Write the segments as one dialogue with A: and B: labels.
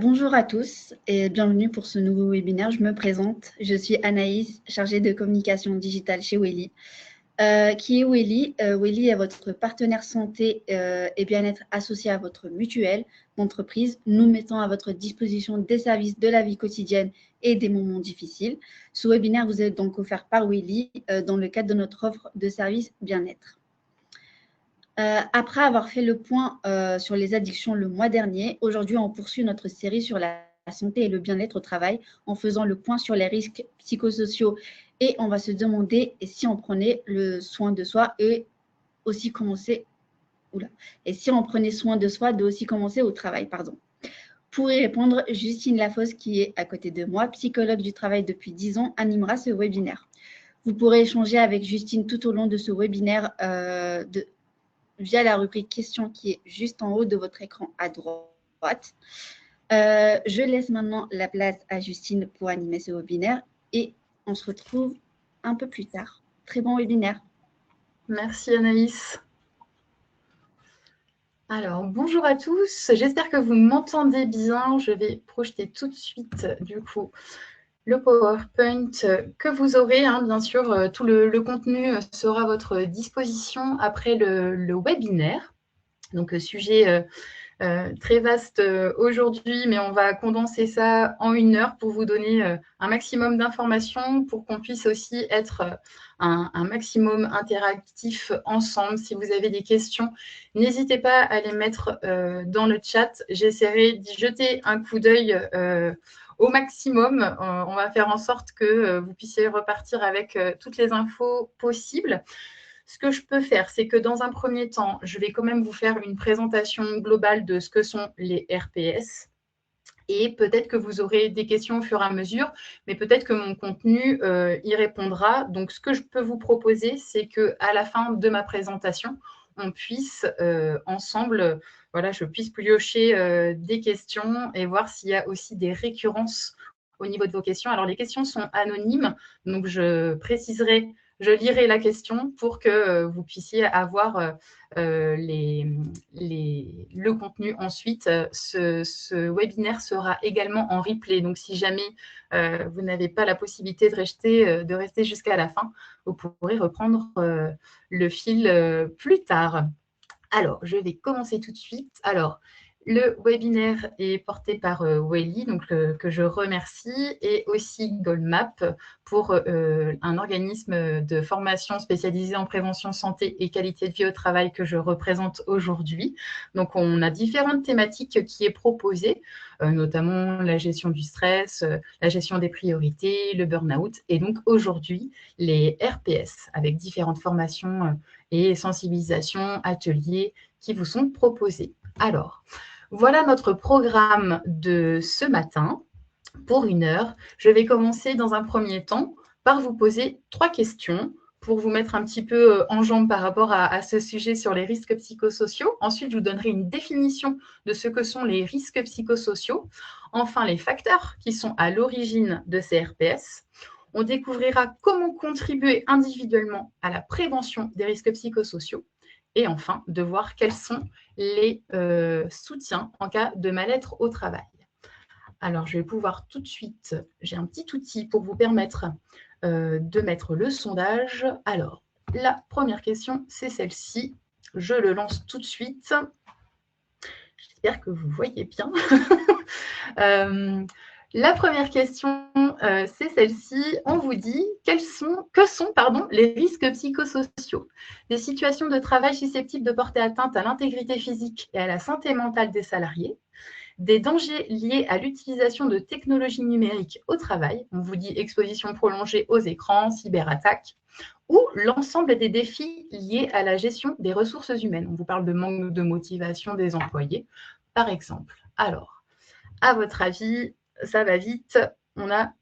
A: Bonjour à tous et bienvenue pour ce nouveau webinaire. Je me présente, je suis Anaïs, chargée de communication digitale chez Welly. Qui est Welly? Welly est votre partenaire santé et bien-être associé à votre mutuelle d'entreprise. Nous mettons à votre disposition des services de la vie quotidienne et des moments difficiles. Ce webinaire vous est donc offert par Welly dans le cadre de notre offre de services bien-être. Après avoir fait le point sur les addictions le mois dernier, aujourd'hui, on poursuit notre série sur la santé et le bien-être au travail en faisant le point sur les risques psychosociaux et on va se demander si on prenait le soin de soi et aussi commencer et si on prenait soin de soi de aussi commencer au travail, pardon. Pour y répondre, Justine Lafosse, qui est à côté de moi, psychologue du travail depuis 10 ans, animera ce webinaire. Vous pourrez échanger avec Justine tout au long de ce webinaire via la rubrique questions qui est juste en haut de votre écran à droite. Je laisse maintenant la place à Justine pour animer ce webinaire et on se retrouve un peu plus tard. Très bon webinaire.
B: Merci Anaïs. Alors, bonjour à tous. J'espère que vous m'entendez bien. Je vais projeter tout de suite, du coup, le PowerPoint que vous aurez. Bien sûr, tout le contenu sera à votre disposition après le webinaire. Donc, sujet très vaste aujourd'hui, mais on va condenser ça en 1 heure pour vous donner un maximum d'informations pour qu'on puisse aussi être un maximum interactif ensemble. Si vous avez des questions, n'hésitez pas à les mettre dans le chat. J'essaierai d'y jeter un coup d'œil au maximum. On va faire en sorte que vous puissiez repartir avec toutes les infos possibles. Ce que je peux faire, c'est que dans un premier temps, je vais quand même vous faire une présentation globale de ce que sont les RPS. Et peut-être que vous aurez des questions au fur et à mesure, mais peut-être que mon contenu y répondra. Donc, ce que je peux vous proposer, c'est qu'à la fin de ma présentation, on puisse ensemble, voilà, je puisse piocher des questions et voir s'il y a aussi des récurrences au niveau de vos questions. Alors, les questions sont anonymes, donc je préciserai, je lirai la question pour que vous puissiez avoir le contenu ensuite. Ce webinaire sera également en replay. Donc, si jamais vous n'avez pas la possibilité de rester jusqu'à la fin, vous pourrez reprendre le fil plus tard. Alors, je vais commencer tout de suite. Alors, le webinaire est porté par Welly, donc que je remercie, et aussi Goldmap pour un organisme de formation spécialisé en prévention santé et qualité de vie au travail que je représente aujourd'hui. Donc, on a différentes thématiques qui est proposées, notamment la gestion du stress, la gestion des priorités, le burn-out, et donc aujourd'hui, les RPS avec différentes formations et sensibilisation, ateliers qui vous sont proposés. Alors, voilà notre programme de ce matin. Pour 1 heure, je vais commencer dans un premier temps par vous poser 3 questions pour vous mettre un petit peu en jambe par rapport à ce sujet sur les risques psychosociaux. Ensuite, je vous donnerai une définition de ce que sont les risques psychosociaux. Enfin, les facteurs qui sont à l'origine de ces RPS. On découvrira comment contribuer individuellement à la prévention des risques psychosociaux. Et enfin, de voir quels sont les soutiens en cas de mal-être au travail. Alors, je vais pouvoir tout de suite, j'ai un petit outil pour vous permettre de mettre le sondage. Alors, la première question, c'est celle-ci. Je le lance tout de suite. J'espère que vous voyez bien. La première question, c'est celle-ci. On vous dit que sont les risques psychosociaux. Des situations de travail susceptibles de porter atteinte à l'intégrité physique et à la santé mentale des salariés. Des dangers liés à l'utilisation de technologies numériques au travail. On vous dit exposition prolongée aux écrans, cyberattaques. Ou l'ensemble des défis liés à la gestion des ressources humaines. On vous parle de manque de motivation des employés, par exemple. Alors, à votre avis, ça va vite. On a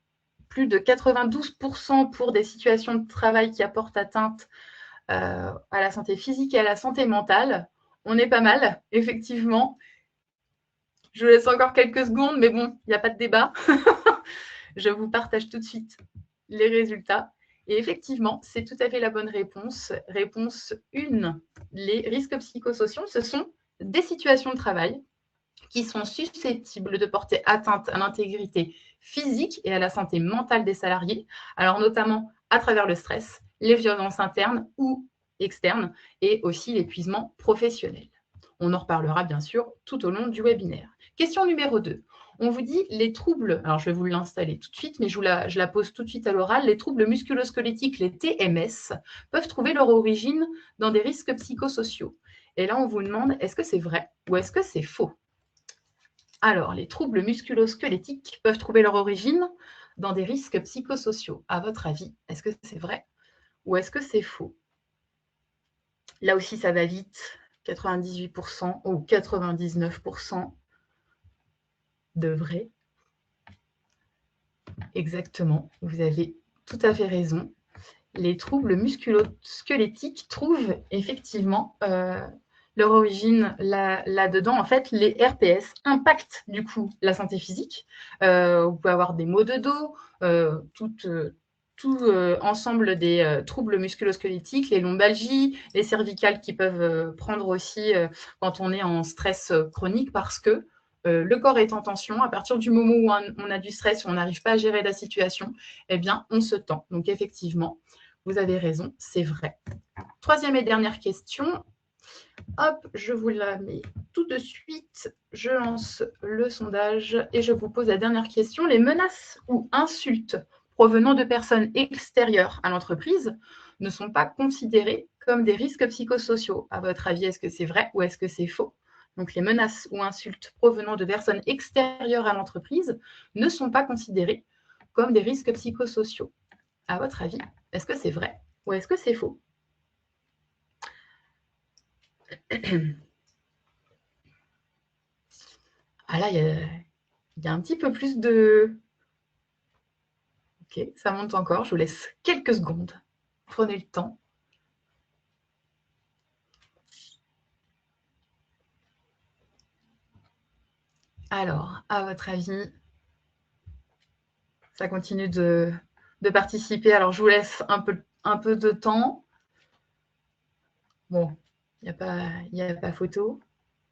B: plus de 92% pour des situations de travail qui apportent atteinte à la santé physique et à la santé mentale. On est pas mal, effectivement. Je vous laisse encore quelques secondes, mais bon, il n'y a pas de débat. Je vous partage tout de suite les résultats. Et effectivement, c'est tout à fait la bonne réponse. Réponse 1, les risques psychosociaux, ce sont des situations de travail qui sont susceptibles de porter atteinte à l'intégrité physique et à la santé mentale des salariés, alors notamment à travers le stress, les violences internes ou externes et aussi l'épuisement professionnel. On en reparlera bien sûr tout au long du webinaire. Question numéro 2. On vous dit les troubles, alors je vais vous l'installer tout de suite, mais je la pose tout de suite à l'oral, les troubles musculo-squelettiques, les TMS, peuvent trouver leur origine dans des risques psychosociaux. Et là, on vous demande, est-ce que c'est vrai ou est-ce que c'est faux? Alors, les troubles musculo-squelettiques peuvent trouver leur origine dans des risques psychosociaux. À votre avis, est-ce que c'est vrai ou est-ce que c'est faux? Là aussi, ça va vite. 98% ou 99% de vrai. Exactement, vous avez tout à fait raison. Les troubles musculo-squelettiques trouvent effectivement leur origine là-dedans. En fait, les RPS impactent du coup la santé physique. Vous pouvez avoir des maux de dos, tout ensemble des troubles musculo-squelettiques, les lombalgies, les cervicales qui peuvent prendre aussi quand on est en stress chronique parce que le corps est en tension. À partir du moment où on a du stress, on n'arrive pas à gérer la situation, eh bien, on se tend. Donc, effectivement, vous avez raison, c'est vrai. Troisième et dernière question. Hop, je vous la mets tout de suite. Je lance le sondage et je vous pose la dernière question. Les menaces ou insultes provenant de personnes extérieures à l'entreprise ne sont pas considérées comme des risques psychosociaux. À votre avis, est-ce que c'est vrai ou est-ce que c'est faux? Donc, les menaces ou insultes provenant de personnes extérieures à l'entreprise ne sont pas considérées comme des risques psychosociaux. À votre avis, est-ce que c'est vrai ou est-ce que c'est faux? Ah là, il y a un petit peu plus de... Ok, ça monte encore. Je vous laisse quelques secondes. Prenez le temps. Alors, à votre avis, ça continue de participer. Alors, je vous laisse un peu de temps. Bon, il n'y a pas photo.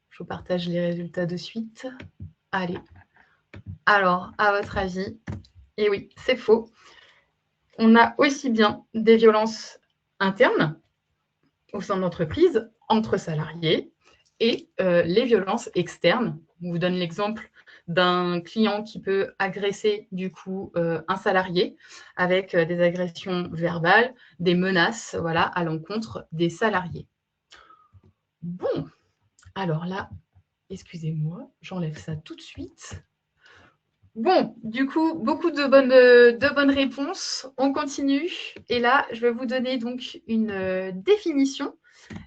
B: Je vous partage les résultats de suite. Allez. Alors, à votre avis, et oui, c'est faux. On a aussi bien des violences internes au sein de l'entreprise, entre salariés, et les violences externes. On vous donne l'exemple d'un client qui peut agresser du coup un salarié avec des agressions verbales, des menaces voilà, à l'encontre des salariés. Bon, alors là, excusez-moi, j'enlève ça tout de suite. Bon, du coup, beaucoup de bonnes réponses. On continue. Et là, je vais vous donner donc une définition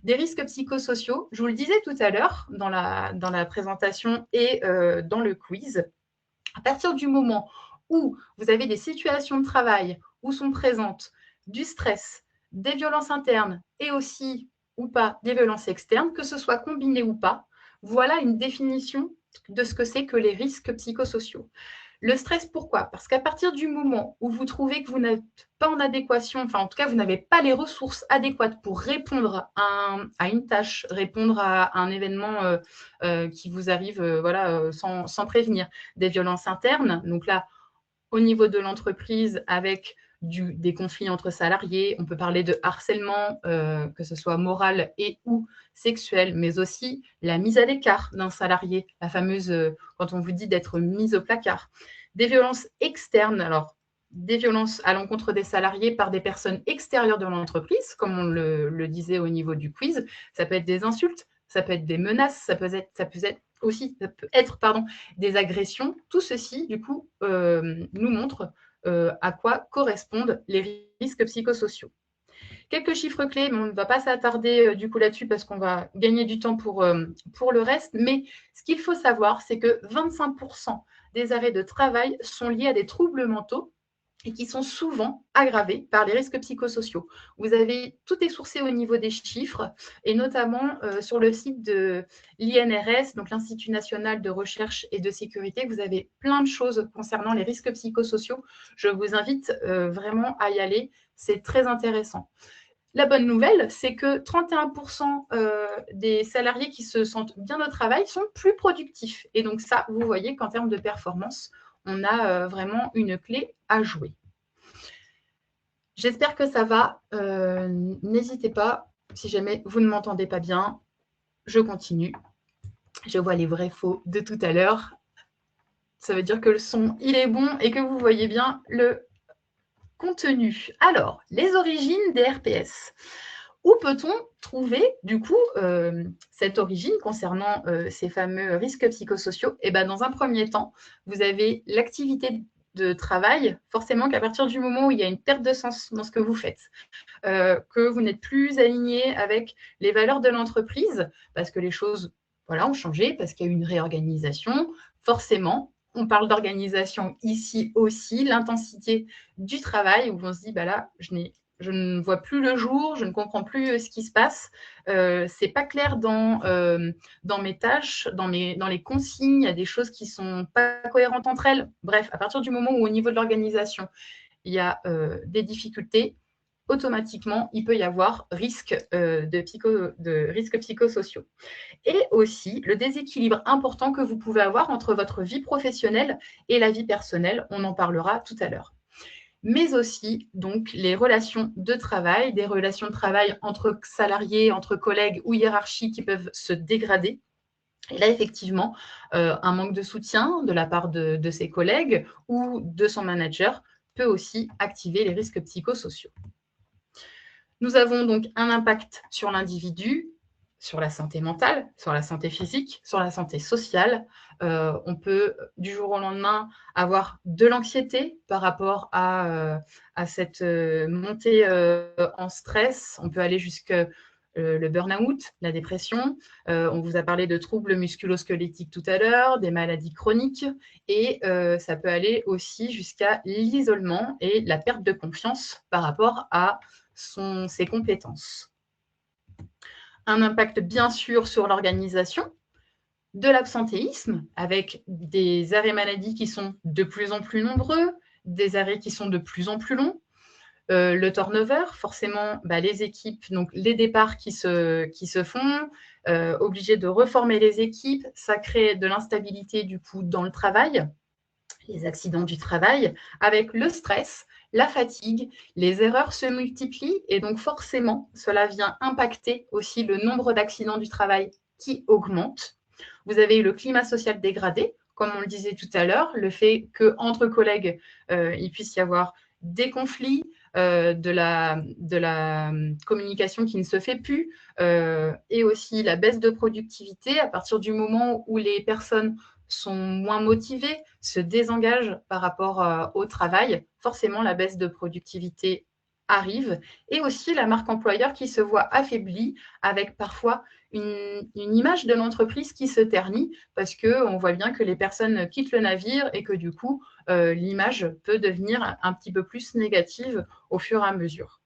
B: des risques psychosociaux. Je vous le disais tout à l'heure dans la présentation et dans le quiz. À partir du moment où vous avez des situations de travail où sont présentes du stress, des violences internes et aussi ou pas des violences externes, que ce soit combiné ou pas, voilà une définition de ce que c'est que les risques psychosociaux. Le stress, pourquoi? Parce qu'à partir du moment où vous trouvez que vous n'êtes pas en adéquation, enfin en tout cas, vous n'avez pas les ressources adéquates pour répondre à une tâche, répondre à un événement qui vous arrive voilà, sans prévenir, des violences internes, donc là, au niveau de l'entreprise, avec des conflits entre salariés, on peut parler de harcèlement, que ce soit moral et ou sexuel, mais aussi la mise à l'écart d'un salarié, la fameuse, quand on vous dit d'être mise au placard. Des violences externes, alors des violences à l'encontre des salariés par des personnes extérieures de l'entreprise, comme on le disait au niveau du quiz, ça peut être des insultes, ça peut être des menaces, ça peut être des agressions. Tout ceci, du coup, nous montre à quoi correspondent les risques psychosociaux. Quelques chiffres clés, mais on ne va pas s'attarder du coup là-dessus parce qu'on va gagner du temps pour le reste. Mais ce qu'il faut savoir, c'est que 25% des arrêts de travail sont liés à des troubles mentaux et qui sont souvent aggravés par les risques psychosociaux. Vous avez tout est sourcé au niveau des chiffres et notamment sur le site de l'INRS, donc l'Institut national de recherche et de sécurité, vous avez plein de choses concernant les risques psychosociaux. Je vous invite vraiment à y aller, c'est très intéressant. La bonne nouvelle, c'est que 31% des salariés qui se sentent bien au travail sont plus productifs. Et donc ça, vous voyez qu'en termes de performance, on a vraiment une clé à jouer. J'espère que ça va. N'hésitez pas, si jamais vous ne m'entendez pas bien, je continue. Je vois les vrais faux de tout à l'heure. Ça veut dire que le son, il est bon et que vous voyez bien le contenu. Alors, les origines des RPS. Où peut-on trouver, du coup, cette origine concernant ces fameux risques psychosociaux? Eh bien, dans un premier temps, vous avez l'activité de travail, forcément qu'à partir du moment où il y a une perte de sens dans ce que vous faites, que vous n'êtes plus aligné avec les valeurs de l'entreprise, parce que les choses ont changé, parce qu'il y a eu une réorganisation, forcément, on parle d'organisation ici aussi, l'intensité du travail, où on se dit, bah là, je ne vois plus le jour, je ne comprends plus ce qui se passe. C'est pas clair dans mes tâches, dans les consignes, il y a des choses qui sont pas cohérentes entre elles. Bref, à partir du moment où au niveau de l'organisation, il y a des difficultés, automatiquement, il peut y avoir risque de risques psychosociaux. Et aussi le déséquilibre important que vous pouvez avoir entre votre vie professionnelle et la vie personnelle. On en parlera tout à l'heure. Mais aussi, donc, les relations de travail, des relations de travail entre salariés, entre collègues ou hiérarchies qui peuvent se dégrader. Et là, effectivement, un manque de soutien de la part de ses collègues ou de son manager peut aussi activer les risques psychosociaux. Nous avons donc un impact sur l'individu, sur la santé mentale, sur la santé physique, sur la santé sociale. On peut, du jour au lendemain, avoir de l'anxiété par rapport à cette montée en stress. On peut aller jusqu'à le burn-out, la dépression. On vous a parlé de troubles musculo-squelettiques tout à l'heure, des maladies chroniques. Et ça peut aller aussi jusqu'à l'isolement et la perte de confiance par rapport à ses compétences. Un impact bien sûr sur l'organisation, de l'absentéisme avec des arrêts maladie qui sont de plus en plus nombreux, des arrêts qui sont de plus en plus longs, le turnover, forcément les équipes, donc les départs qui se font, obligés de reformer les équipes, ça crée de l'instabilité du coup dans le travail, les accidents du travail, avec le stress, la fatigue, les erreurs se multiplient et donc forcément, cela vient impacter aussi le nombre d'accidents du travail qui augmente. Vous avez le climat social dégradé, comme on le disait tout à l'heure, le fait qu'entre collègues, il puisse y avoir des conflits, de la communication qui ne se fait plus, et aussi la baisse de productivité à partir du moment où les personnes sont moins motivés, se désengagent par rapport au travail, forcément la baisse de productivité arrive, et aussi la marque employeur qui se voit affaiblie avec parfois une image de l'entreprise qui se ternit parce qu'on voit bien que les personnes quittent le navire et que du coup, l'image peut devenir un petit peu plus négative au fur et à mesure.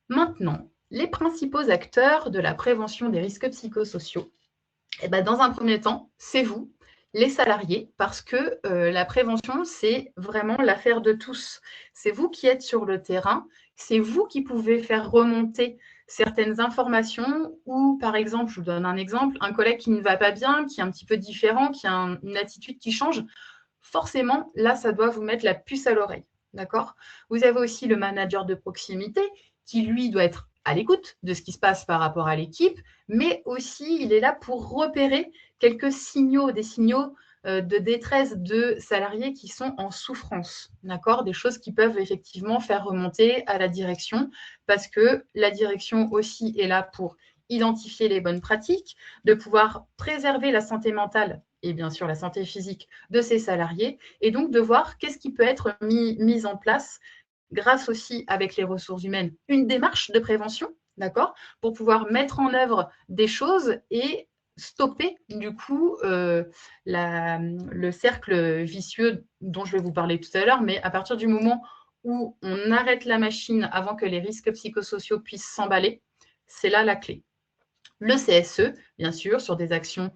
B: Maintenant, les principaux acteurs de la prévention des risques psychosociaux. Eh ben, dans un premier temps, c'est vous, les salariés, parce que la prévention, c'est vraiment l'affaire de tous. C'est vous qui êtes sur le terrain, c'est vous qui pouvez faire remonter certaines informations ou, par exemple, je vous donne un exemple, un collègue qui ne va pas bien, qui est un petit peu différent, qui a une attitude qui change, forcément, là, ça doit vous mettre la puce à l'oreille. D'accord ? Vous avez aussi le manager de proximité qui, lui, doit être à l'écoute de ce qui se passe par rapport à l'équipe, mais aussi il est là pour repérer quelques signaux, des signaux de détresse de salariés qui sont en souffrance, d'accord ? Des choses qui peuvent effectivement faire remonter à la direction, parce que la direction aussi est là pour identifier les bonnes pratiques, de pouvoir préserver la santé mentale et bien sûr la santé physique de ses salariés, et donc de voir qu'est-ce qui peut être mis en place grâce aussi avec les ressources humaines, une démarche de prévention, d'accord, pour pouvoir mettre en œuvre des choses et stopper du coup le cercle vicieux dont je vais vous parler tout à l'heure, mais à partir du moment où on arrête la machine avant que les risques psychosociaux puissent s'emballer, c'est là la clé. Le CSE, bien sûr, sur des actions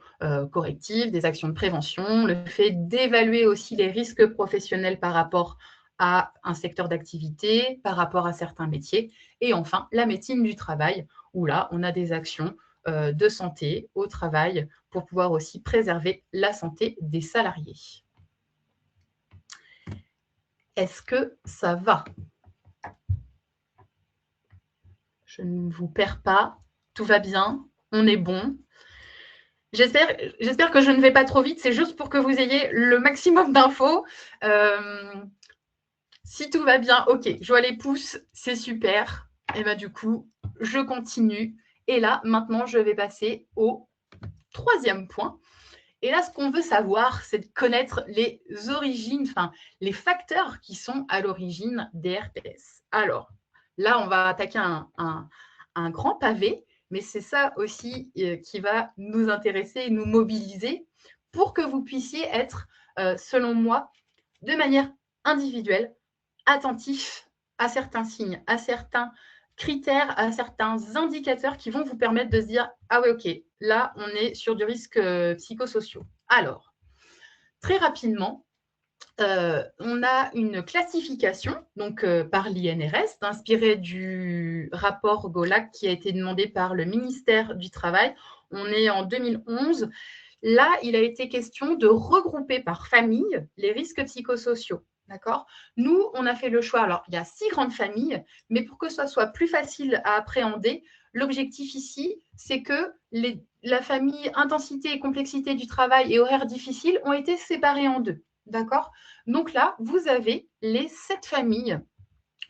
B: correctives, des actions de prévention, le fait d'évaluer aussi les risques professionnels par rapport à un secteur d'activité, par rapport à certains métiers. Et enfin, la médecine du travail, où là, on a des actions de santé au travail pour pouvoir aussi préserver la santé des salariés. Est-ce que ça va? Je ne vous perds pas, tout va bien, on est bon. J'espère que je ne vais pas trop vite, c'est juste pour que vous ayez le maximum d'infos. Si tout va bien, ok, je vois les pouces, c'est super. Et bien du coup, je continue. Et là, maintenant, je vais passer au troisième point. Et là, ce qu'on veut savoir, c'est de connaître les origines, enfin, les facteurs qui sont à l'origine des RPS. Alors, là, on va attaquer un grand pavé, mais c'est ça aussi qui va nous intéresser et nous mobiliser pour que vous puissiez être, selon moi, de manière individuelle, attentif à certains signes, à certains critères, à certains indicateurs qui vont vous permettre de se dire « Ah oui, ok, là, on est sur du risque psychosociaux. » Alors, très rapidement, on a une classification donc, par l'INRS, inspirée du rapport GOLAC qui a été demandé par le ministère du Travail. On est en 2011. Là, il a été question de regrouper par famille les risques psychosociaux. D'accord ? Nous, on a fait le choix. Alors, il y a 6 grandes familles, mais pour que ça soit plus facile à appréhender, l'objectif ici, c'est que la famille intensité et complexité du travail et horaires difficiles ont été séparées en 2. D'accord ? Donc là, vous avez les 7 familles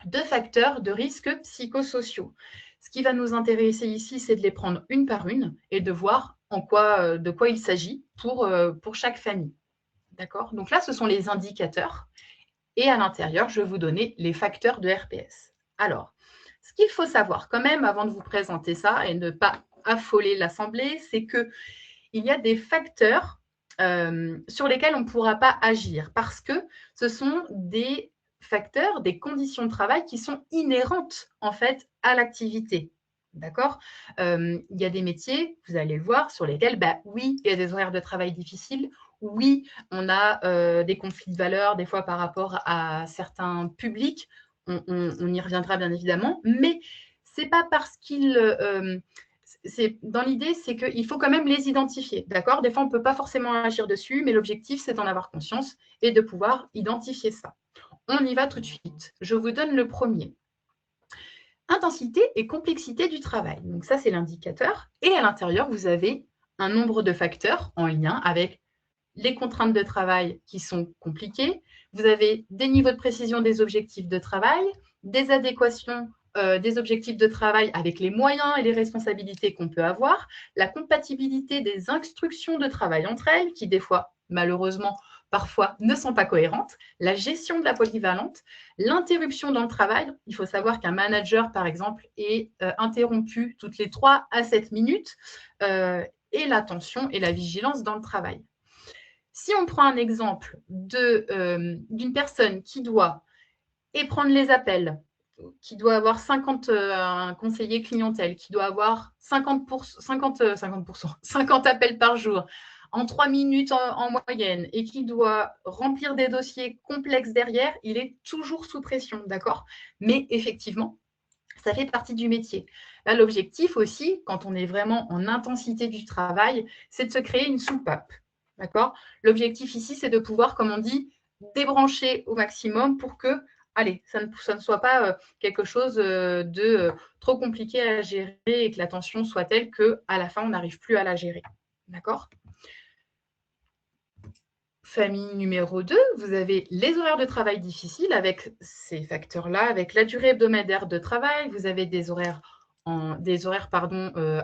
B: de facteurs de risques psychosociaux. Ce qui va nous intéresser ici, c'est de les prendre une par une et de voir de quoi il s'agit pour chaque famille. D'accord ? Donc là, ce sont les indicateurs. Et à l'intérieur, je vais vous donner les facteurs de RPS. Alors, ce qu'il faut savoir quand même avant de vous présenter ça et ne pas affoler l'Assemblée, c'est qu'il y a des facteurs sur lesquels on ne pourra pas agir parce que ce sont des facteurs, des conditions de travail qui sont inhérentes en fait à l'activité. D'accord ? Il y a des métiers, vous allez le voir, sur lesquels, oui, il y a des horaires de travail difficiles. Oui, on a des conflits de valeurs, des fois par rapport à certains publics. On y reviendra bien évidemment. Mais ce n'est pas parce qu'ils… dans l'idée, c'est qu'il faut quand même les identifier. D'accord ? Des fois, on ne peut pas forcément agir dessus, mais l'objectif, c'est d'en avoir conscience et de pouvoir identifier ça. On y va tout de suite. Je vous donne le premier. Intensité et complexité du travail. Donc ça, c'est l'indicateur. Et à l'intérieur, vous avez un nombre de facteurs en lien avec les contraintes de travail qui sont compliquées. Vous avez des niveaux de précision des objectifs de travail, des adéquations des objectifs de travail avec les moyens et les responsabilités qu'on peut avoir, la compatibilité des instructions de travail entre elles, qui des fois, malheureusement, parfois ne sont pas cohérentes, la gestion de la polyvalente, l'interruption dans le travail. Il faut savoir qu'un manager, par exemple, est interrompu toutes les 3 à 7 minutes, et l'attention et la vigilance dans le travail. Si on prend un exemple d'une personne qui doit prendre les appels, qui doit avoir 50 conseillers clientèle, qui doit avoir 50 appels par jour en 3 minutes en moyenne et qui doit remplir des dossiers complexes derrière, il est toujours sous pression, d'accord ? Mais effectivement, ça fait partie du métier. Là, l'objectif aussi, quand on est vraiment en intensité du travail, c'est de se créer une soupape. D'accord ? L'objectif ici, c'est de pouvoir, comme on dit, débrancher au maximum pour que, allez, ça ne soit pas quelque chose de trop compliqué à gérer et que la tension soit telle qu'à la fin, on n'arrive plus à la gérer. D'accord ? Famille numéro 2, vous avez les horaires de travail difficiles avec ces facteurs-là, avec la durée hebdomadaire de travail, vous avez des horaires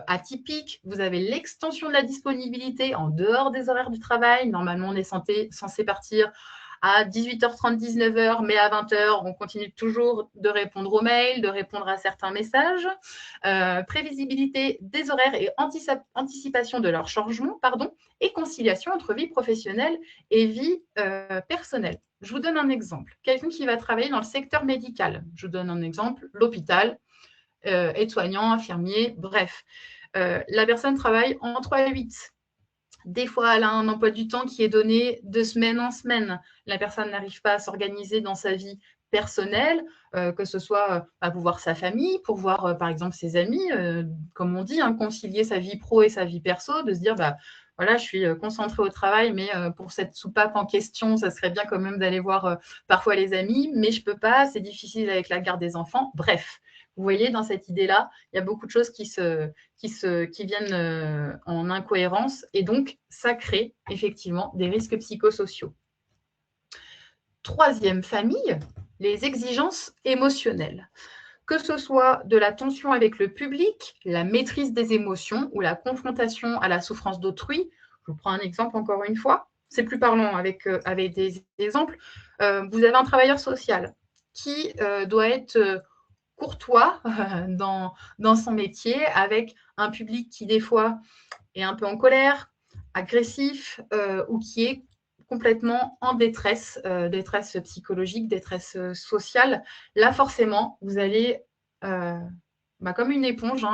B: atypiques, vous avez l'extension de la disponibilité en dehors des horaires du travail. Normalement, on est censé partir à 18h30, 19h, mais à 20h, on continue toujours de répondre aux mails, de répondre à certains messages. Prévisibilité des horaires et anticipation de leur changement, et conciliation entre vie professionnelle et vie personnelle. Je vous donne un exemple. Quelqu'un qui va travailler dans le secteur médical. Je vous donne un exemple, l'hôpital, aide-soignant, infirmier, bref. La personne travaille en 3-8. Des fois, elle a un emploi du temps qui est donné de semaine en semaine. La personne n'arrive pas à s'organiser dans sa vie personnelles, que ce soit pour voir sa famille, pour voir par exemple ses amis, comme on dit, hein, concilier sa vie pro et sa vie perso, de se dire voilà, je suis concentrée au travail, mais pour cette soupape en question, ça serait bien quand même d'aller voir parfois les amis, mais je ne peux pas, c'est difficile avec la garde des enfants. Bref, vous voyez, dans cette idée-là, il y a beaucoup de choses qui viennent en incohérence, et donc ça crée effectivement des risques psychosociaux. Troisième famille, les exigences émotionnelles. Que ce soit de la tension avec le public, la maîtrise des émotions ou la confrontation à la souffrance d'autrui. Je vous prends un exemple encore une fois. C'est plus parlant avec des exemples. Vous avez un travailleur social qui doit être courtois dans son métier, avec un public qui des fois est un peu en colère, agressif, ou qui est complètement en détresse, détresse psychologique, détresse sociale. Là, forcément, vous allez, comme une éponge,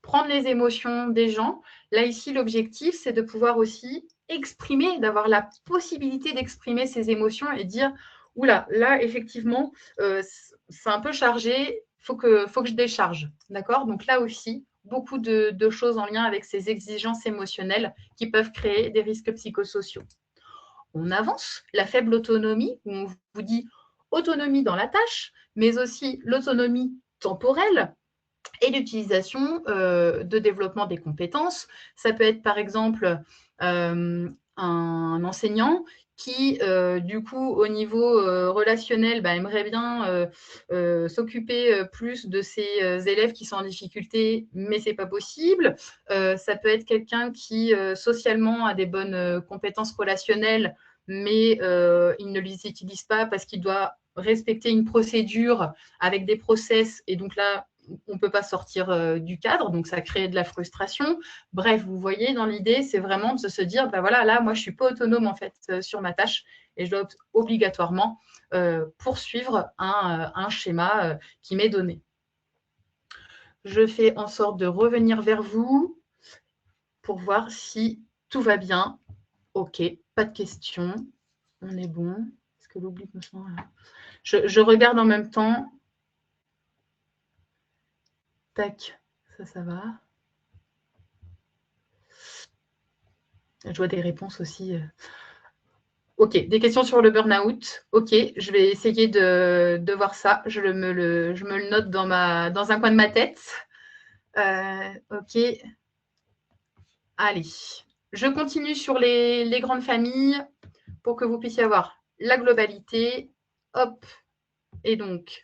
B: prendre les émotions des gens. Là, ici, l'objectif, c'est de pouvoir aussi exprimer, d'avoir la possibilité d'exprimer ses émotions et dire, oula, là, effectivement, c'est un peu chargé, faut que je décharge. D'accord? Donc là aussi, beaucoup de choses en lien avec ces exigences émotionnelles qui peuvent créer des risques psychosociaux. On avance, la faible autonomie, où on vous dit autonomie dans la tâche, mais aussi l'autonomie temporelle et l'utilisation de développement des compétences. Ça peut être par exemple un enseignant qui, du coup, au niveau relationnel, aimerait bien s'occuper plus de ses élèves qui sont en difficulté, mais ce n'est pas possible. Ça peut être quelqu'un qui, socialement, a des bonnes compétences relationnelles, mais il ne les utilise pas parce qu'il doit respecter une procédure avec des process, et donc là, on ne peut pas sortir du cadre, donc ça crée de la frustration. Bref, vous voyez, dans l'idée, c'est vraiment de se dire, voilà, là, moi, je ne suis pas autonome, en fait, sur ma tâche, et je dois obligatoirement poursuivre un schéma qui m'est donné. Je fais en sorte de revenir vers vous pour voir si tout va bien. OK, pas de questions. On est bon. Est-ce que l'oubli me semble là ? Je regarde en même temps. Tac, ça va. Je vois des réponses aussi. OK, des questions sur le burn-out. OK, je vais essayer de voir ça. Je me le note dans un coin de ma tête. OK. Allez, je continue sur les grandes familles pour que vous puissiez avoir la globalité. Hop. Et donc,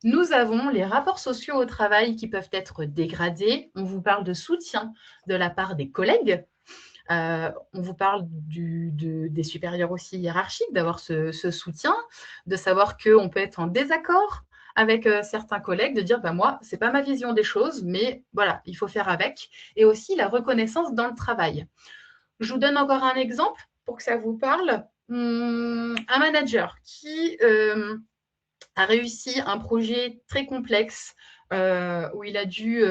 B: nous avons les rapports sociaux au travail qui peuvent être dégradés. On vous parle de soutien de la part des collègues. On vous parle des supérieurs aussi hiérarchiques, d'avoir ce soutien, de savoir qu'on peut être en désaccord avec certains collègues, de dire moi, ce n'est pas ma vision des choses, mais voilà, il faut faire avec. Et aussi la reconnaissance dans le travail. Je vous donne encore un exemple pour que ça vous parle. Un manager qui a réussi un projet très complexe où il a dû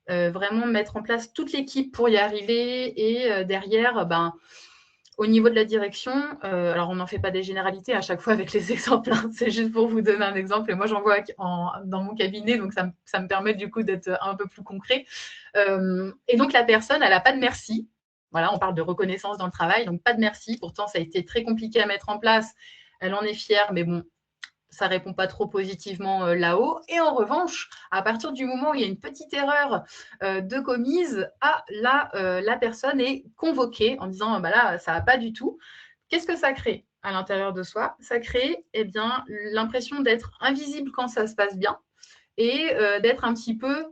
B: vraiment mettre en place toute l'équipe pour y arriver, et derrière, au niveau de la direction, alors on n'en fait pas des généralités à chaque fois avec les exemples, hein, c'est juste pour vous donner un exemple, et moi j'en vois dans mon cabinet, donc ça me permet du coup d'être un peu plus concret. Et donc la personne, elle n'a pas de merci. Voilà, on parle de reconnaissance dans le travail, donc pas de merci. Pourtant, ça a été très compliqué à mettre en place. Elle en est fière, mais bon, ça ne répond pas trop positivement là-haut. Et en revanche, à partir du moment où il y a une petite erreur de commise, la personne est convoquée en disant là, ça ne va pas du tout. Qu'est-ce que ça crée à l'intérieur de soi? Ça crée l'impression d'être invisible quand ça se passe bien, et d'être un petit peu,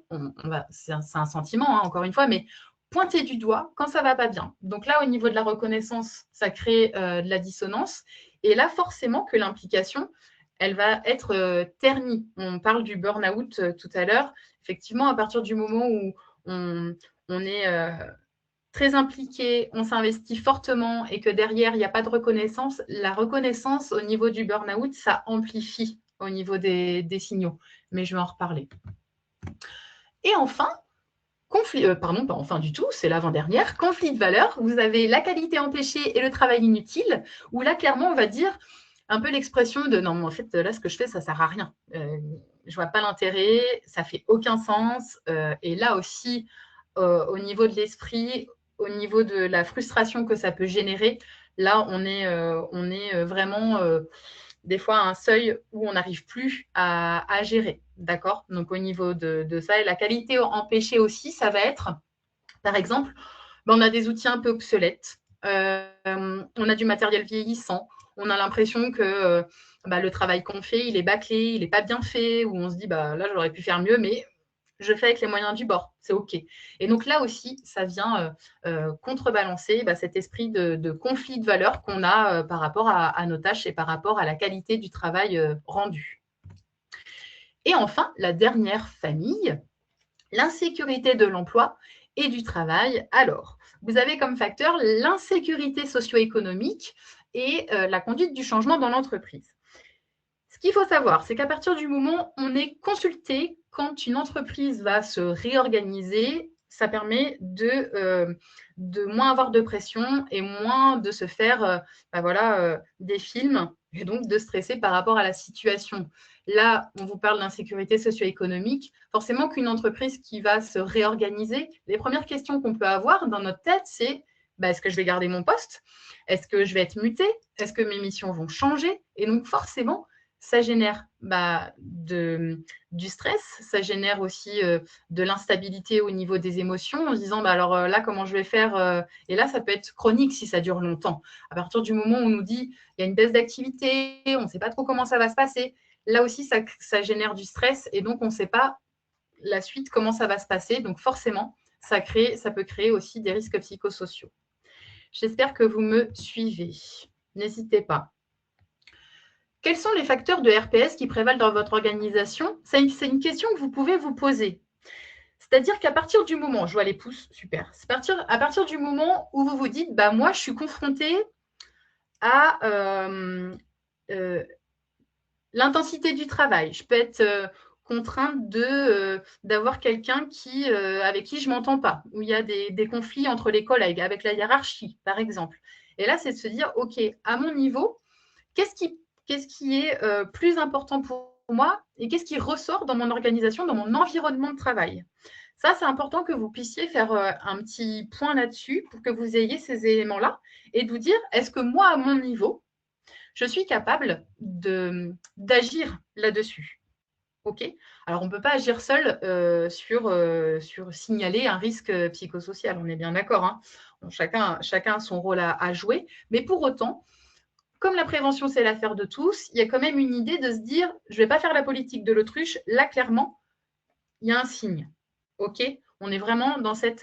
B: c'est un sentiment, encore une fois, mais pointer du doigt quand ça ne va pas bien. Donc là, au niveau de la reconnaissance, ça crée de la dissonance. Et là, forcément que l'implication, elle va être ternie. On parle du burn-out tout à l'heure. Effectivement, à partir du moment où on est très impliqué, on s'investit fortement, et que derrière, il n'y a pas de reconnaissance, la reconnaissance au niveau du burn-out, ça amplifie au niveau des signaux. Mais je vais en reparler. Et enfin, pardon, pas enfin du tout, c'est l'avant-dernière, conflit de valeurs. Vous avez la qualité empêchée et le travail inutile, où là, clairement, on va dire un peu l'expression de non, mais en fait, là, ce que je fais, ça ne sert à rien. Je ne vois pas l'intérêt, ça ne fait aucun sens. Et là aussi, au niveau de l'esprit, au niveau de la frustration que ça peut générer, là, on est vraiment des fois à un seuil où on n'arrive plus à gérer. D'accord? Donc, au niveau de ça, et la qualité empêchée aussi, ça va être, par exemple, on a des outils un peu obsolètes, on a du matériel vieillissant, on a l'impression que le travail qu'on fait, il est bâclé, il n'est pas bien fait, ou on se dit, là, j'aurais pu faire mieux, mais je fais avec les moyens du bord, c'est OK. Et donc là aussi, ça vient contrebalancer cet esprit de conflit de valeurs qu'on a par rapport à nos tâches et par rapport à la qualité du travail rendu. Et enfin, la dernière famille, l'insécurité de l'emploi et du travail. Alors, vous avez comme facteur l'insécurité socio-économique et la conduite du changement dans l'entreprise. Ce qu'il faut savoir, c'est qu'à partir du moment où on est consulté, quand une entreprise va se réorganiser, ça permet de moins avoir de pression et moins de se faire des films et donc de stresser par rapport à la situation. Là, on vous parle d'insécurité socio-économique. Forcément qu'une entreprise qui va se réorganiser, les premières questions qu'on peut avoir dans notre tête, c'est est-ce que je vais garder mon poste? Est-ce que je vais être muté? Est-ce que mes missions vont changer? Et donc forcément, ça génère du stress, ça génère aussi de l'instabilité au niveau des émotions en se disant alors là, comment je vais faire Et là, ça peut être chronique si ça dure longtemps. À partir du moment où on nous dit il y a une baisse d'activité, on ne sait pas trop comment ça va se passer, là aussi, ça génère du stress et donc on ne sait pas la suite, comment ça va se passer. Donc forcément, ça peut créer aussi des risques psychosociaux. J'espère que vous me suivez. N'hésitez pas. Quels sont les facteurs de RPS qui prévalent dans votre organisation? C'est une question que vous pouvez vous poser. C'est-à-dire qu'à partir du moment, je vois les pouces, super. À partir du moment où vous vous dites, moi, je suis confrontée à l'intensité du travail. Je peux être contrainte d'avoir quelqu'un avec qui je ne m'entends pas, où il y a des conflits entre les collègues, avec la hiérarchie, par exemple. Et là, c'est de se dire, OK, à mon niveau, qu'est-ce qui est plus important pour moi et qu'est-ce qui ressort dans mon organisation, dans mon environnement de travail. Ça, c'est important que vous puissiez faire un petit point là-dessus pour que vous ayez ces éléments-là et de vous dire, est-ce que moi, à mon niveau, je suis capable d'agir là-dessus? OK. Alors, on ne peut pas agir seul sur signaler un risque psychosocial, on est bien d'accord. Hein. Bon, chacun a son rôle à jouer, mais pour autant, comme la prévention, c'est l'affaire de tous, il y a quand même une idée de se dire, je ne vais pas faire la politique de l'autruche. Là, clairement, il y a un signe. OK? On est vraiment dans cette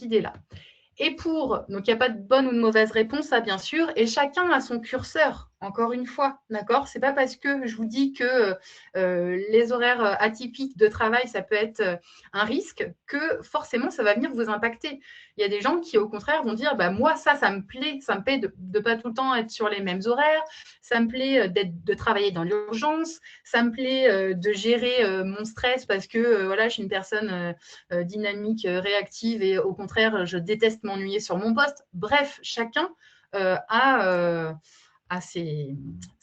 B: idée-là. Et donc il n'y a pas de bonne ou de mauvaise réponse, ça bien sûr, et chacun a son curseur, encore une fois, d'accord? C'est pas parce que je vous dis que les horaires atypiques de travail, ça peut être un risque, que forcément ça va venir vous impacter. Il y a des gens qui, au contraire, vont dire, moi, ça me plaît de ne pas tout le temps être sur les mêmes horaires, ça me plaît de travailler dans l'urgence, ça me plaît de gérer mon stress parce que voilà, je suis une personne dynamique, réactive et au contraire, je déteste m'ennuyer sur mon poste. Bref, chacun a ses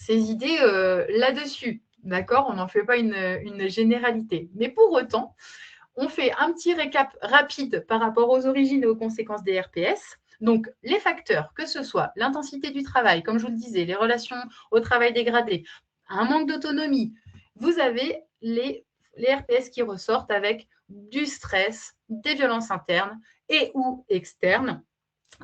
B: idées là-dessus. D'accord? On n'en fait pas une généralité. Mais pour autant, on fait un petit récap rapide par rapport aux origines et aux conséquences des RPS. Donc, les facteurs, que ce soit l'intensité du travail, comme je vous le disais, les relations au travail dégradé, un manque d'autonomie, vous avez les RPS qui ressortent avec du stress, des violences internes et ou externes,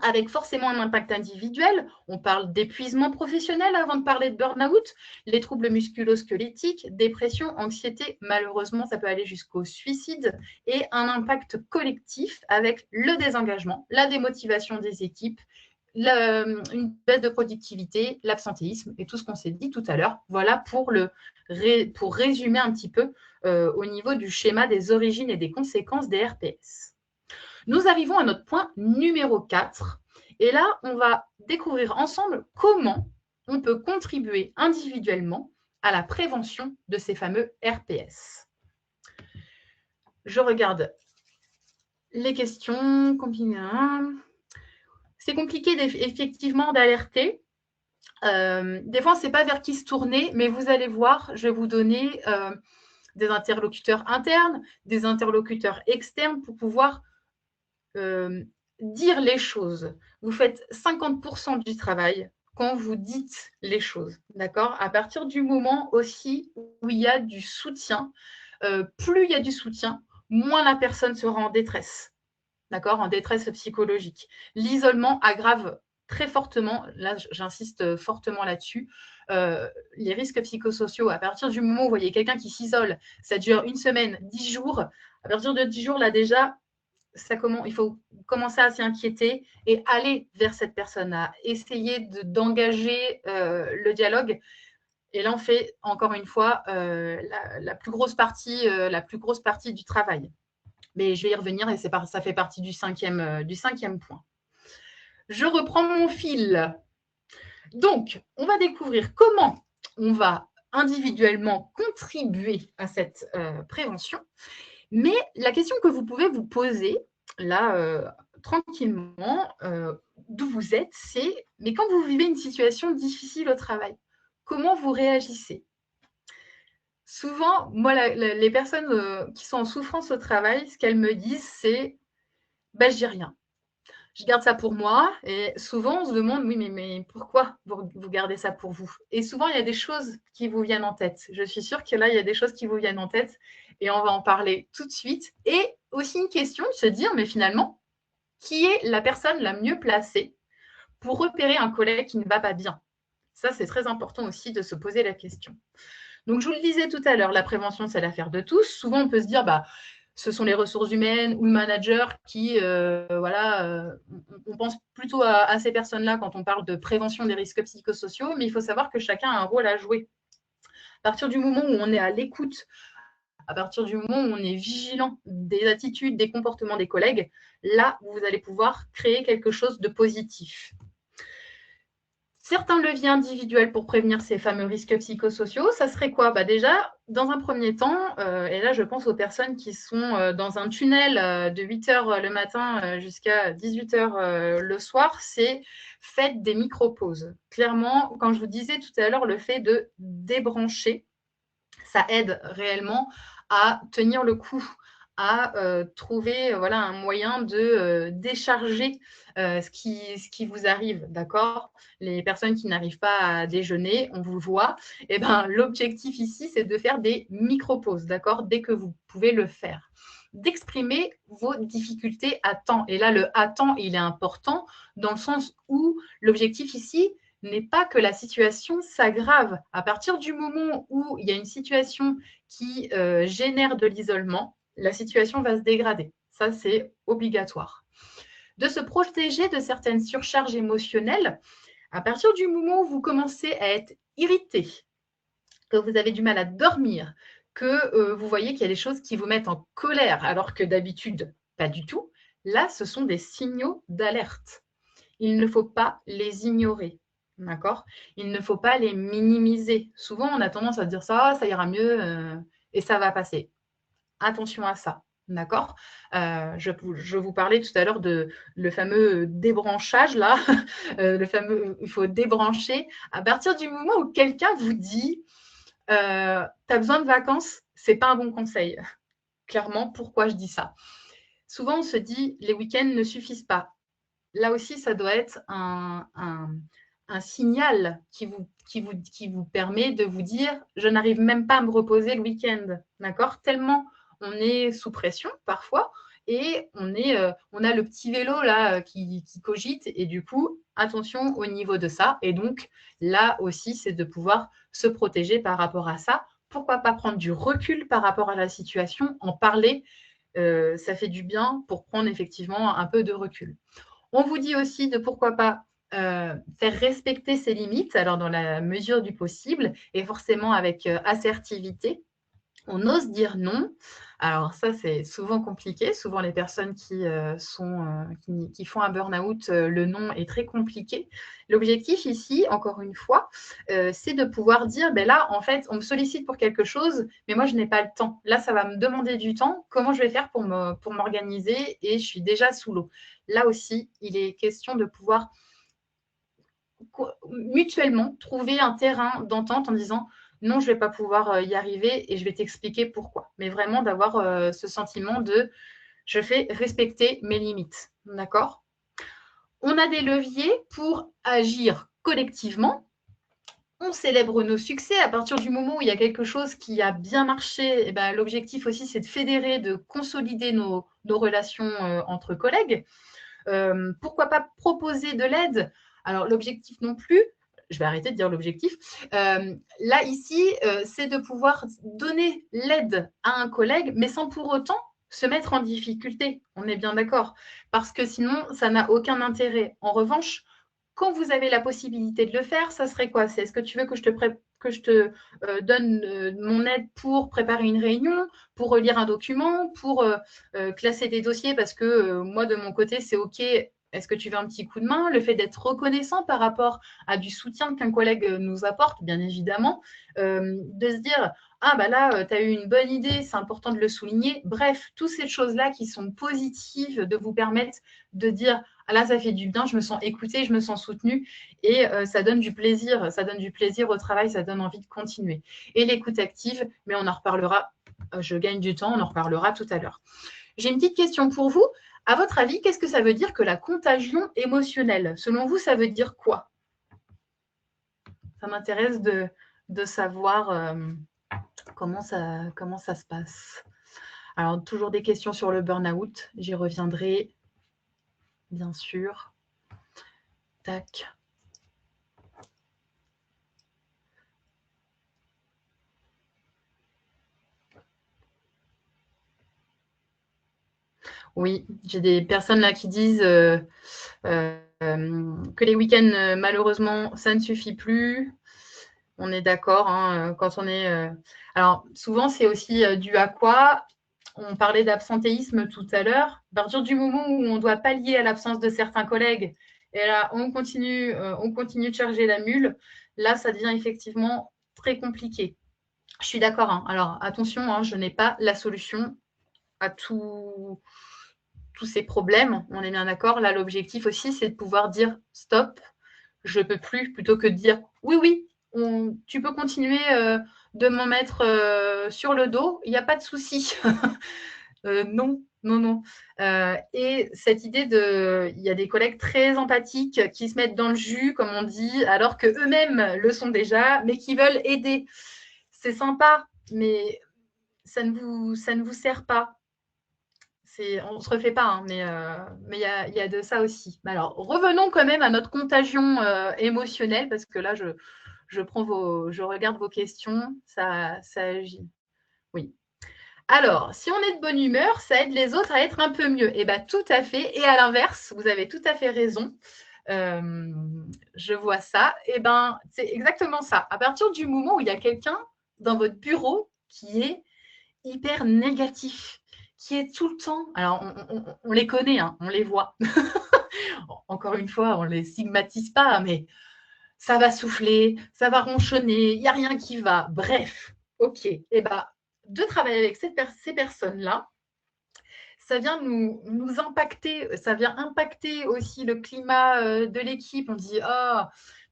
B: avec forcément un impact individuel. On parle d'épuisement professionnel avant de parler de burn-out, les troubles musculo-squelettiques, dépression, anxiété, malheureusement, ça peut aller jusqu'au suicide, et un impact collectif avec le désengagement, la démotivation des équipes, une baisse de productivité, l'absentéisme et tout ce qu'on s'est dit tout à l'heure. Voilà pour résumer un petit peu au niveau du schéma des origines et des conséquences des RPS. Nous arrivons à notre point numéro 4. Et là, on va découvrir ensemble comment on peut contribuer individuellement à la prévention de ces fameux RPS. Je regarde les questions. C'est compliqué effectivement d'alerter. Des fois, on ne sait pas vers qui se tourner, mais vous allez voir, je vais vous donner des interlocuteurs internes, des interlocuteurs externes pour pouvoir dire les choses. Vous faites 50% du travail quand vous dites les choses, d'accord? À partir du moment aussi où il y a du soutien, plus il y a du soutien, moins la personne sera en détresse, d'accord? En détresse psychologique. L'isolement aggrave très fortement, là j'insiste fortement là-dessus, les risques psychosociaux. À partir du moment où vous voyez quelqu'un qui s'isole, ça dure 1 semaine, 10 jours, à partir de 10 jours, là déjà, il faut commencer à s'y inquiéter et aller vers cette personne-là, essayer d'engager le dialogue. Et là, on fait encore une fois la plus grosse partie du travail. Mais je vais y revenir et ça fait partie du cinquième point. Je reprends mon fil. Donc, on va découvrir comment on va individuellement contribuer à cette prévention. Mais la question que vous pouvez vous poser, là, tranquillement, d'où vous êtes, c'est, mais quand vous vivez une situation difficile au travail, comment vous réagissez? Souvent, moi, les personnes qui sont en souffrance au travail, ce qu'elles me disent, c'est bah, je dis rien. Je garde ça pour moi. Et souvent, on se demande, oui, mais pourquoi vous gardez ça pour vous? Et souvent, il y a des choses qui vous viennent en tête. Je suis sûre que là, il y a des choses qui vous viennent en tête et on va en parler tout de suite. Et aussi une question de se dire, mais finalement, qui est la personne la mieux placée pour repérer un collègue qui ne va pas bien? Ça, c'est très important aussi de se poser la question. Donc, je vous le disais tout à l'heure, la prévention, c'est l'affaire de tous. Souvent, on peut se dire, bah, ce sont les ressources humaines ou le manager qui, on pense plutôt à ces personnes-là quand on parle de prévention des risques psychosociaux, mais il faut savoir que chacun a un rôle à jouer. À partir du moment où on est à l'écoute, à partir du moment où on est vigilant des attitudes, des comportements des collègues, là, vous allez pouvoir créer quelque chose de positif. Certains leviers individuels pour prévenir ces fameux risques psychosociaux, ça serait quoi? Bah déjà, dans un premier temps, et là je pense aux personnes qui sont dans un tunnel de 8 heures le matin jusqu'à 18 heures le soir, c'est faites des micro-pauses. Clairement, quand je vous disais tout à l'heure, le fait de débrancher, ça aide réellement à tenir le coup, à trouver voilà, un moyen de décharger ce qui vous arrive, d'accord? Les personnes qui n'arrivent pas à déjeuner, on vous voit. Eh ben, l'objectif ici, c'est de faire des micro-pauses, d'accord? Dès que vous pouvez le faire. D'exprimer vos difficultés à temps. Et là, le à temps, il est important dans le sens où l'objectif ici, n'est pas que la situation s'aggrave. À partir du moment où il y a une situation qui génère de l'isolement, la situation va se dégrader. Ça, c'est obligatoire. De se protéger de certaines surcharges émotionnelles, à partir du moment où vous commencez à être irrité, que vous avez du mal à dormir, que vous voyez qu'il y a des choses qui vous mettent en colère alors que d'habitude, pas du tout, là, ce sont des signaux d'alerte. Il ne faut pas les ignorer. D'accord? Il ne faut pas les minimiser. Souvent, on a tendance à se dire ça, ça ira mieux et ça va passer. Attention à ça. D'accord? Je vous parlais tout à l'heure de le fameux débranchage, là, le fameux, il faut débrancher. À partir du moment où quelqu'un vous dit tu as besoin de vacances, c'est pas un bon conseil. Clairement, pourquoi je dis ça? Souvent, on se dit les week-ends ne suffisent pas. Là aussi, ça doit être un signal qui vous permet de vous dire je n'arrive même pas à me reposer le week-end. D'accord? Tellement on est sous pression parfois et on a le petit vélo là qui cogite et du coup, attention au niveau de ça. Et donc, là aussi, c'est de pouvoir se protéger par rapport à ça. Pourquoi pas prendre du recul par rapport à la situation, en parler, ça fait du bien pour prendre effectivement un peu de recul. On vous dit aussi de pourquoi pas faire respecter ses limites, alors dans la mesure du possible et forcément avec assertivité. On ose dire non. Alors ça, c'est souvent compliqué. Souvent, les personnes qui font un burn-out, le non est très compliqué. L'objectif ici, encore une fois, c'est de pouvoir dire, ben là, en fait, on me sollicite pour quelque chose, mais moi, je n'ai pas le temps. Là, ça va me demander du temps. Comment je vais faire pour m'organiser et je suis déjà sous l'eau. Là aussi, il est question de pouvoir mutuellement trouver un terrain d'entente en disant non, je ne vais pas pouvoir y arriver et je vais t'expliquer pourquoi. Mais vraiment d'avoir ce sentiment de je fais respecter mes limites. D'accord? On a des leviers pour agir collectivement. On célèbre nos succès. À partir du moment où il y a quelque chose qui a bien marché, eh ben, l'objectif aussi, c'est de fédérer, de consolider nos relations entre collègues. Pourquoi pas proposer de l'aide? Alors, l'objectif non plus, je vais arrêter de dire l'objectif. Là, ici, c'est de pouvoir donner l'aide à un collègue, mais sans pour autant se mettre en difficulté. On est bien d'accord. Parce que sinon, ça n'a aucun intérêt. En revanche, quand vous avez la possibilité de le faire, ça serait quoi? Est-ce que tu veux que je te donne mon aide pour préparer une réunion, pour relire un document, pour classer des dossiers parce que moi, de mon côté, c'est OK. Est-ce que tu veux un petit coup de main? Le fait d'être reconnaissant par rapport à du soutien qu'un collègue nous apporte, bien évidemment, de se dire ah bah là, tu as eu une bonne idée, c'est important de le souligner. Bref, toutes ces choses-là qui sont positives, de vous permettre de dire ah là, ça fait du bien, je me sens écoutée, je me sens soutenue et ça donne du plaisir au travail, ça donne envie de continuer. Et l'écoute active, mais on en reparlera, je gagne du temps, on en reparlera tout à l'heure. J'ai une petite question pour vous. À votre avis, qu'est-ce que ça veut dire que la contagion émotionnelle? Selon vous, ça veut dire quoi? Ça m'intéresse de savoir comment ça se passe. Alors, toujours des questions sur le burn-out. J'y reviendrai, bien sûr. Tac. Oui, j'ai des personnes là qui disent que les week-ends, malheureusement, ça ne suffit plus. On est d'accord, hein, quand on est. Alors, souvent, c'est aussi dû à quoi? On parlait d'absentéisme tout à l'heure. À partir du moment où on doit pallier à l'absence de certains collègues, et là, on continue de charger la mule, là, ça devient effectivement très compliqué. Je suis d'accord. Hein. Alors, attention, hein, je n'ai pas la solution à tous ces problèmes. On est bien d'accord. Là, l'objectif aussi, c'est de pouvoir dire stop, je ne peux plus, plutôt que de dire oui, oui, tu peux continuer de m'en mettre sur le dos, il n'y a pas de souci. Non, non, non. Et cette idée il y a des collègues très empathiques qui se mettent dans le jus, comme on dit, alors qu'eux-mêmes le sont déjà, mais qui veulent aider. C'est sympa, mais ça ne vous sert pas. On ne se refait pas, hein, mais il y a de ça aussi. Alors, revenons quand même à notre contagion émotionnelle, parce que là, je regarde vos questions, ça agit. Oui. Alors, si on est de bonne humeur, ça aide les autres à être un peu mieux. Eh bien, tout à fait. Et à l'inverse, vous avez tout à fait raison. Je vois ça. Eh bien, c'est exactement ça. À partir du moment où il y a quelqu'un dans votre bureau qui est hyper négatif, qui est tout le temps. Alors, on les connaît, hein, on les voit. Encore une fois, on ne les stigmatise pas, mais ça va souffler, ça va ronchonner, il n'y a rien qui va. Bref, ok. Et ben, de travailler avec ces personnes-là, ça vient nous impacter, ça vient impacter aussi le climat de l'équipe. On dit, oh,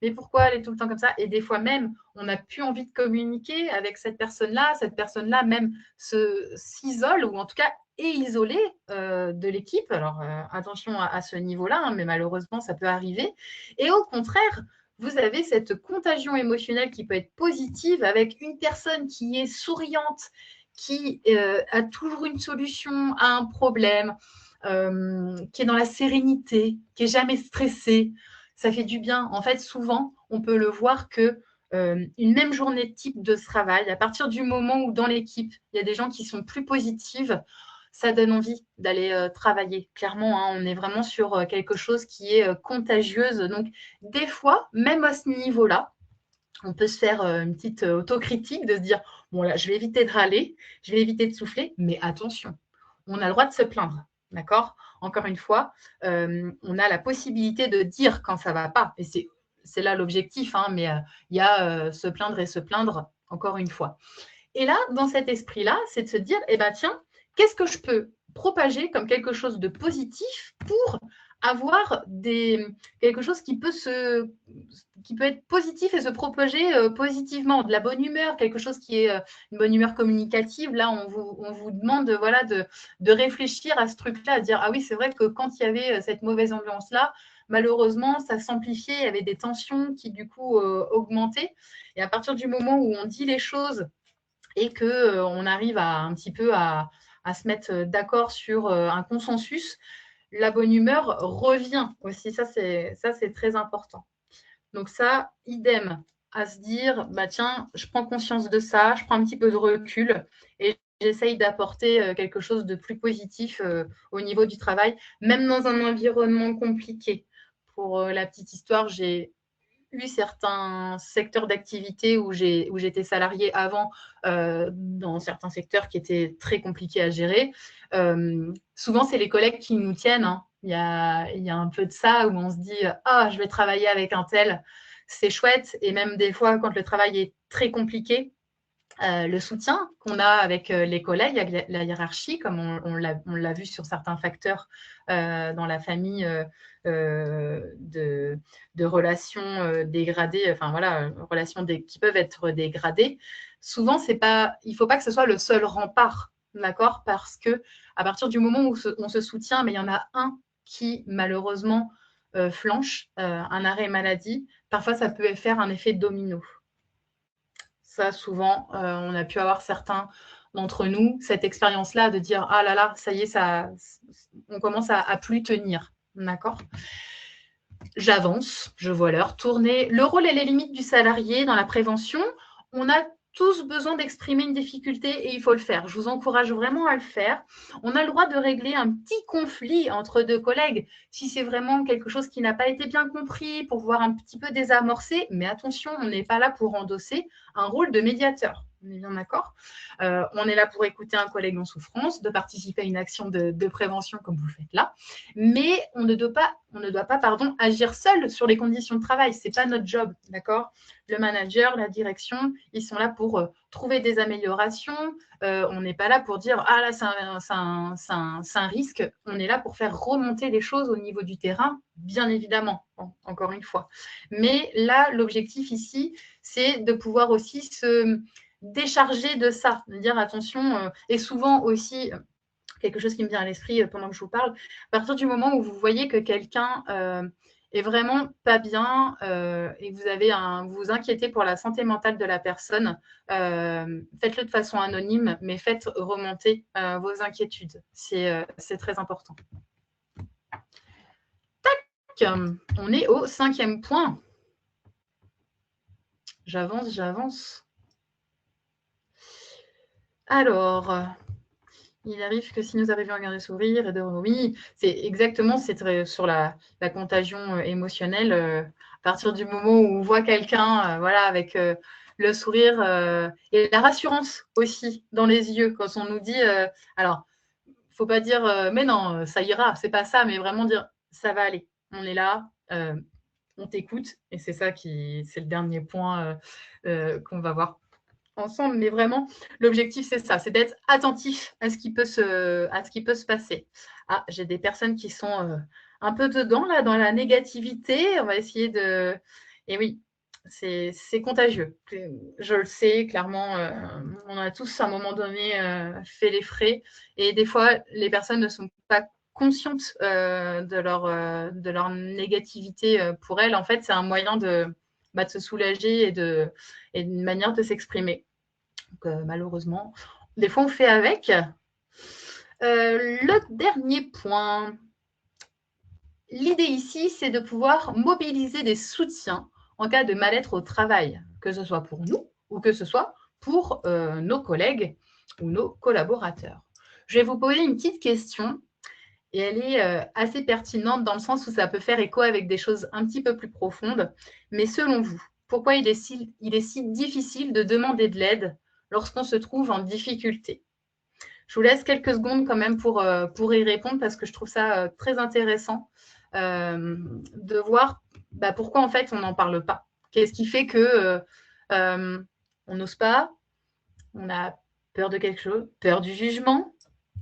B: mais pourquoi elle est tout le temps comme ça? Et des fois même, on n'a plus envie de communiquer avec cette personne-là même s'isole ou en tout cas est isolée de l'équipe. Alors, attention à ce niveau-là, hein, mais malheureusement, ça peut arriver. Et au contraire, vous avez cette contagion émotionnelle qui peut être positive avec une personne qui est souriante, qui a toujours une solution à un problème, qui est dans la sérénité, qui n'est jamais stressé. Ça fait du bien. En fait, souvent, on peut le voir que une même journée de type de travail, à partir du moment où dans l'équipe, il y a des gens qui sont plus positives, ça donne envie d'aller travailler. Clairement, hein, on est vraiment sur quelque chose qui est contagieuse. Donc, des fois, même à ce niveau-là, on peut se faire une petite autocritique de se dire bon là, je vais éviter de râler, je vais éviter de souffler, mais attention, on a le droit de se plaindre, d'accord? Encore une fois, on a la possibilité de dire quand ça ne va pas, et c'est là l'objectif, hein, mais il y a se plaindre et se plaindre, encore une fois. Et là, dans cet esprit-là, c'est de se dire, eh ben tiens, qu'est-ce que je peux propager comme quelque chose de positif pour avoir quelque chose qui peut être positif et se propager positivement, de la bonne humeur, quelque chose qui est une bonne humeur communicative. Là, on vous demande voilà, de réfléchir à ce truc-là, à dire, ah oui, c'est vrai que quand il y avait cette mauvaise ambiance-là, malheureusement, ça s'amplifiait, il y avait des tensions qui, du coup, augmentaient. Et à partir du moment où on dit les choses et qu'on arrive un petit peu à se mettre d'accord sur un consensus, la bonne humeur revient aussi. Ça, c'est très important. Donc ça, idem, à se dire, bah tiens, je prends conscience de ça, je prends un petit peu de recul et j'essaye d'apporter quelque chose de plus positif au niveau du travail, même dans un environnement compliqué. Pour la petite histoire, j'ai eu certains secteurs d'activité où j'étais salariée avant, dans certains secteurs qui étaient très compliqués à gérer. Souvent, c'est les collègues qui nous tiennent. Hein. Il y a un peu de ça où on se dit « Ah, je vais travailler avec un tel, c'est chouette ». Et même des fois, quand le travail est très compliqué, le soutien qu'on a avec les collègues, avec la hiérarchie, comme on l'a vu sur certains facteurs dans la famille de relations dégradées, enfin voilà, relations qui peuvent être dégradées. Souvent, il ne faut pas que ce soit le seul rempart, d'accord? Parce que à partir du moment où on se soutient, mais il y en a un qui malheureusement flanche, un arrêt maladie, parfois ça peut faire un effet domino. Ça, souvent, on a pu avoir certains d'entre nous, cette expérience-là de dire « Ah là là, ça y est, on commence à plus tenir. » D'accord ? J'avance, je vois l'heure tourner. Le rôle et les limites du salarié dans la prévention, on a tous besoin d'exprimer une difficulté et il faut le faire. Je vous encourage vraiment à le faire. On a le droit de régler un petit conflit entre deux collègues si c'est vraiment quelque chose qui n'a pas été bien compris pour pouvoir un petit peu désamorcer. Mais attention, on n'est pas là pour endosser un rôle de médiateur. On est bien d'accord. On est là pour écouter un collègue en souffrance, de participer à une action de prévention comme vous le faites là. Mais on ne doit pas agir seul sur les conditions de travail. Ce n'est pas notre job, d'accord ? Le manager, la direction, ils sont là pour trouver des améliorations. On n'est pas là pour dire « Ah là, c'est un risque ». On est là pour faire remonter les choses au niveau du terrain, bien évidemment, encore une fois. Mais là, l'objectif ici, c'est de pouvoir aussi se décharger de ça, de dire attention, et souvent aussi, quelque chose qui me vient à l'esprit pendant que je vous parle, à partir du moment où vous voyez que quelqu'un est vraiment pas bien et que vous vous inquiétez pour la santé mentale de la personne, faites-le de façon anonyme, mais faites remonter vos inquiétudes. C'est très important. Tac, on est au 5e point. J'avance. Alors, il arrive que si nous arrivions à garder sourire et de oui, c'est exactement sur la contagion émotionnelle. À partir du moment où on voit quelqu'un, voilà, avec le sourire et la rassurance aussi dans les yeux, quand on nous dit, alors, faut pas dire, mais non, ça ira, c'est pas ça, mais vraiment dire, ça va aller, on est là. On t'écoute et c'est le dernier point qu'on va voir ensemble, mais vraiment, l'objectif, c'est ça, c'est d'être attentif à ce qui peut se passer. Ah, j'ai des personnes qui sont un peu dedans, là, dans la négativité. On va essayer de... Et oui, c'est contagieux. Je le sais, clairement, on a tous, à un moment donné, fait les frais. Et des fois, les personnes ne sont pas conscientes de leur négativité pour elles. En fait, c'est un moyen de se soulager et une manière de s'exprimer. Donc, malheureusement, des fois, on fait avec. Le dernier point. L'idée ici, c'est de pouvoir mobiliser des soutiens en cas de mal-être au travail, que ce soit pour nous ou que ce soit pour nos collègues ou nos collaborateurs. Je vais vous poser une petite question et elle est assez pertinente dans le sens où ça peut faire écho avec des choses un petit peu plus profondes. Mais selon vous, pourquoi il est si difficile de demander de l'aide lorsqu'on se trouve en difficulté? Je vous laisse quelques secondes quand même pour y répondre parce que je trouve ça très intéressant de voir pourquoi en fait on n'en parle pas. Qu'est-ce qui fait que on n'ose pas, on a peur de quelque chose, peur du jugement,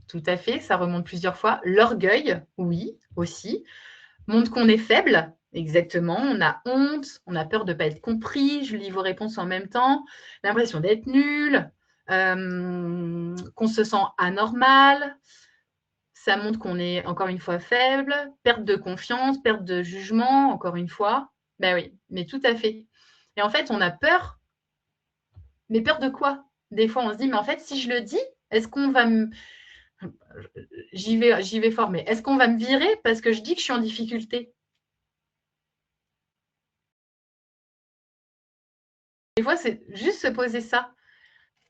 B: tout à fait, ça remonte plusieurs fois. L'orgueil, oui, aussi. Montre qu'on est faible, exactement. On a honte, on a peur de ne pas être compris. Je lis vos réponses en même temps. L'impression d'être nul, qu'on se sent anormal. Ça montre qu'on est encore une fois faible. Perte de confiance, perte de jugement, encore une fois. Ben oui, mais tout à fait. Et en fait, on a peur. Mais peur de quoi? Des fois, on se dit, mais en fait, si je le dis, est-ce qu'on va me... J'y vais fort, mais est-ce qu'on va me virer parce que je dis que je suis en difficulté? Des fois, c'est juste se poser ça.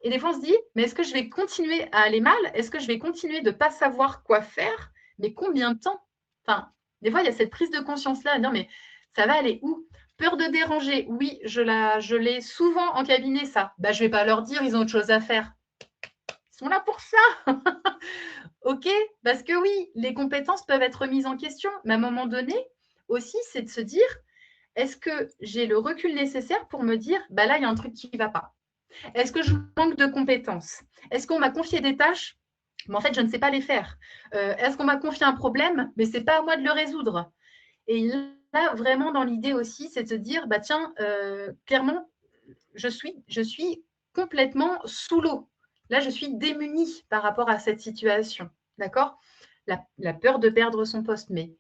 B: Et des fois, on se dit, mais est-ce que je vais continuer à aller mal? Est-ce que je vais continuer de ne pas savoir quoi faire? Mais combien de temps? Enfin, des fois, il y a cette prise de conscience-là à dire, mais ça va aller où? Peur de déranger, oui, je l'ai souvent en cabinet, ça. Bah, je ne vais pas leur dire, ils ont autre chose à faire. Ils sont là pour ça. OK, parce que oui, les compétences peuvent être mises en question, mais à un moment donné, aussi, c'est de se dire, est-ce que j'ai le recul nécessaire pour me dire, bah là, il y a un truc qui ne va pas? Est-ce que je manque de compétences? Est-ce qu'on m'a confié des tâches, mais en fait, je ne sais pas les faire? Est-ce qu'on m'a confié un problème, mais ce n'est pas à moi de le résoudre? Et là, vraiment, dans l'idée aussi, c'est de se dire, bah tiens, clairement, je suis complètement sous l'eau. Là, je suis démunie par rapport à cette situation. D'accord? La peur de perdre son poste, mais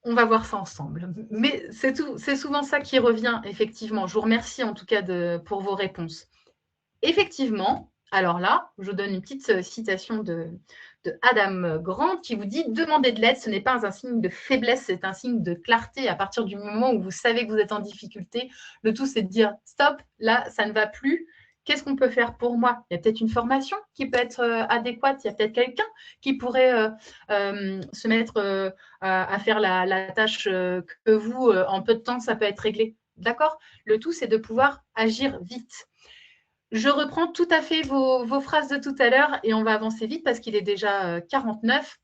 B: on va voir ça ensemble. Mais c'est souvent ça qui revient, effectivement. Je vous remercie en tout cas pour vos réponses. Effectivement, alors là, je vous donne une petite citation de Adam Grant qui vous dit « Demander de l'aide, ce n'est pas un signe de faiblesse, c'est un signe de clarté. À partir du moment où vous savez que vous êtes en difficulté, le tout, c'est de dire « Stop, là, ça ne va plus. Qu'est-ce qu'on peut faire pour moi ?» Il y a peut-être une formation qui peut être adéquate. Il y a peut-être quelqu'un qui pourrait se mettre à faire la tâche que vous, en peu de temps, ça peut être réglé. D'accord? Le tout, c'est de pouvoir agir vite. Je reprends tout à fait vos phrases de tout à l'heure et on va avancer vite parce qu'il est déjà 49.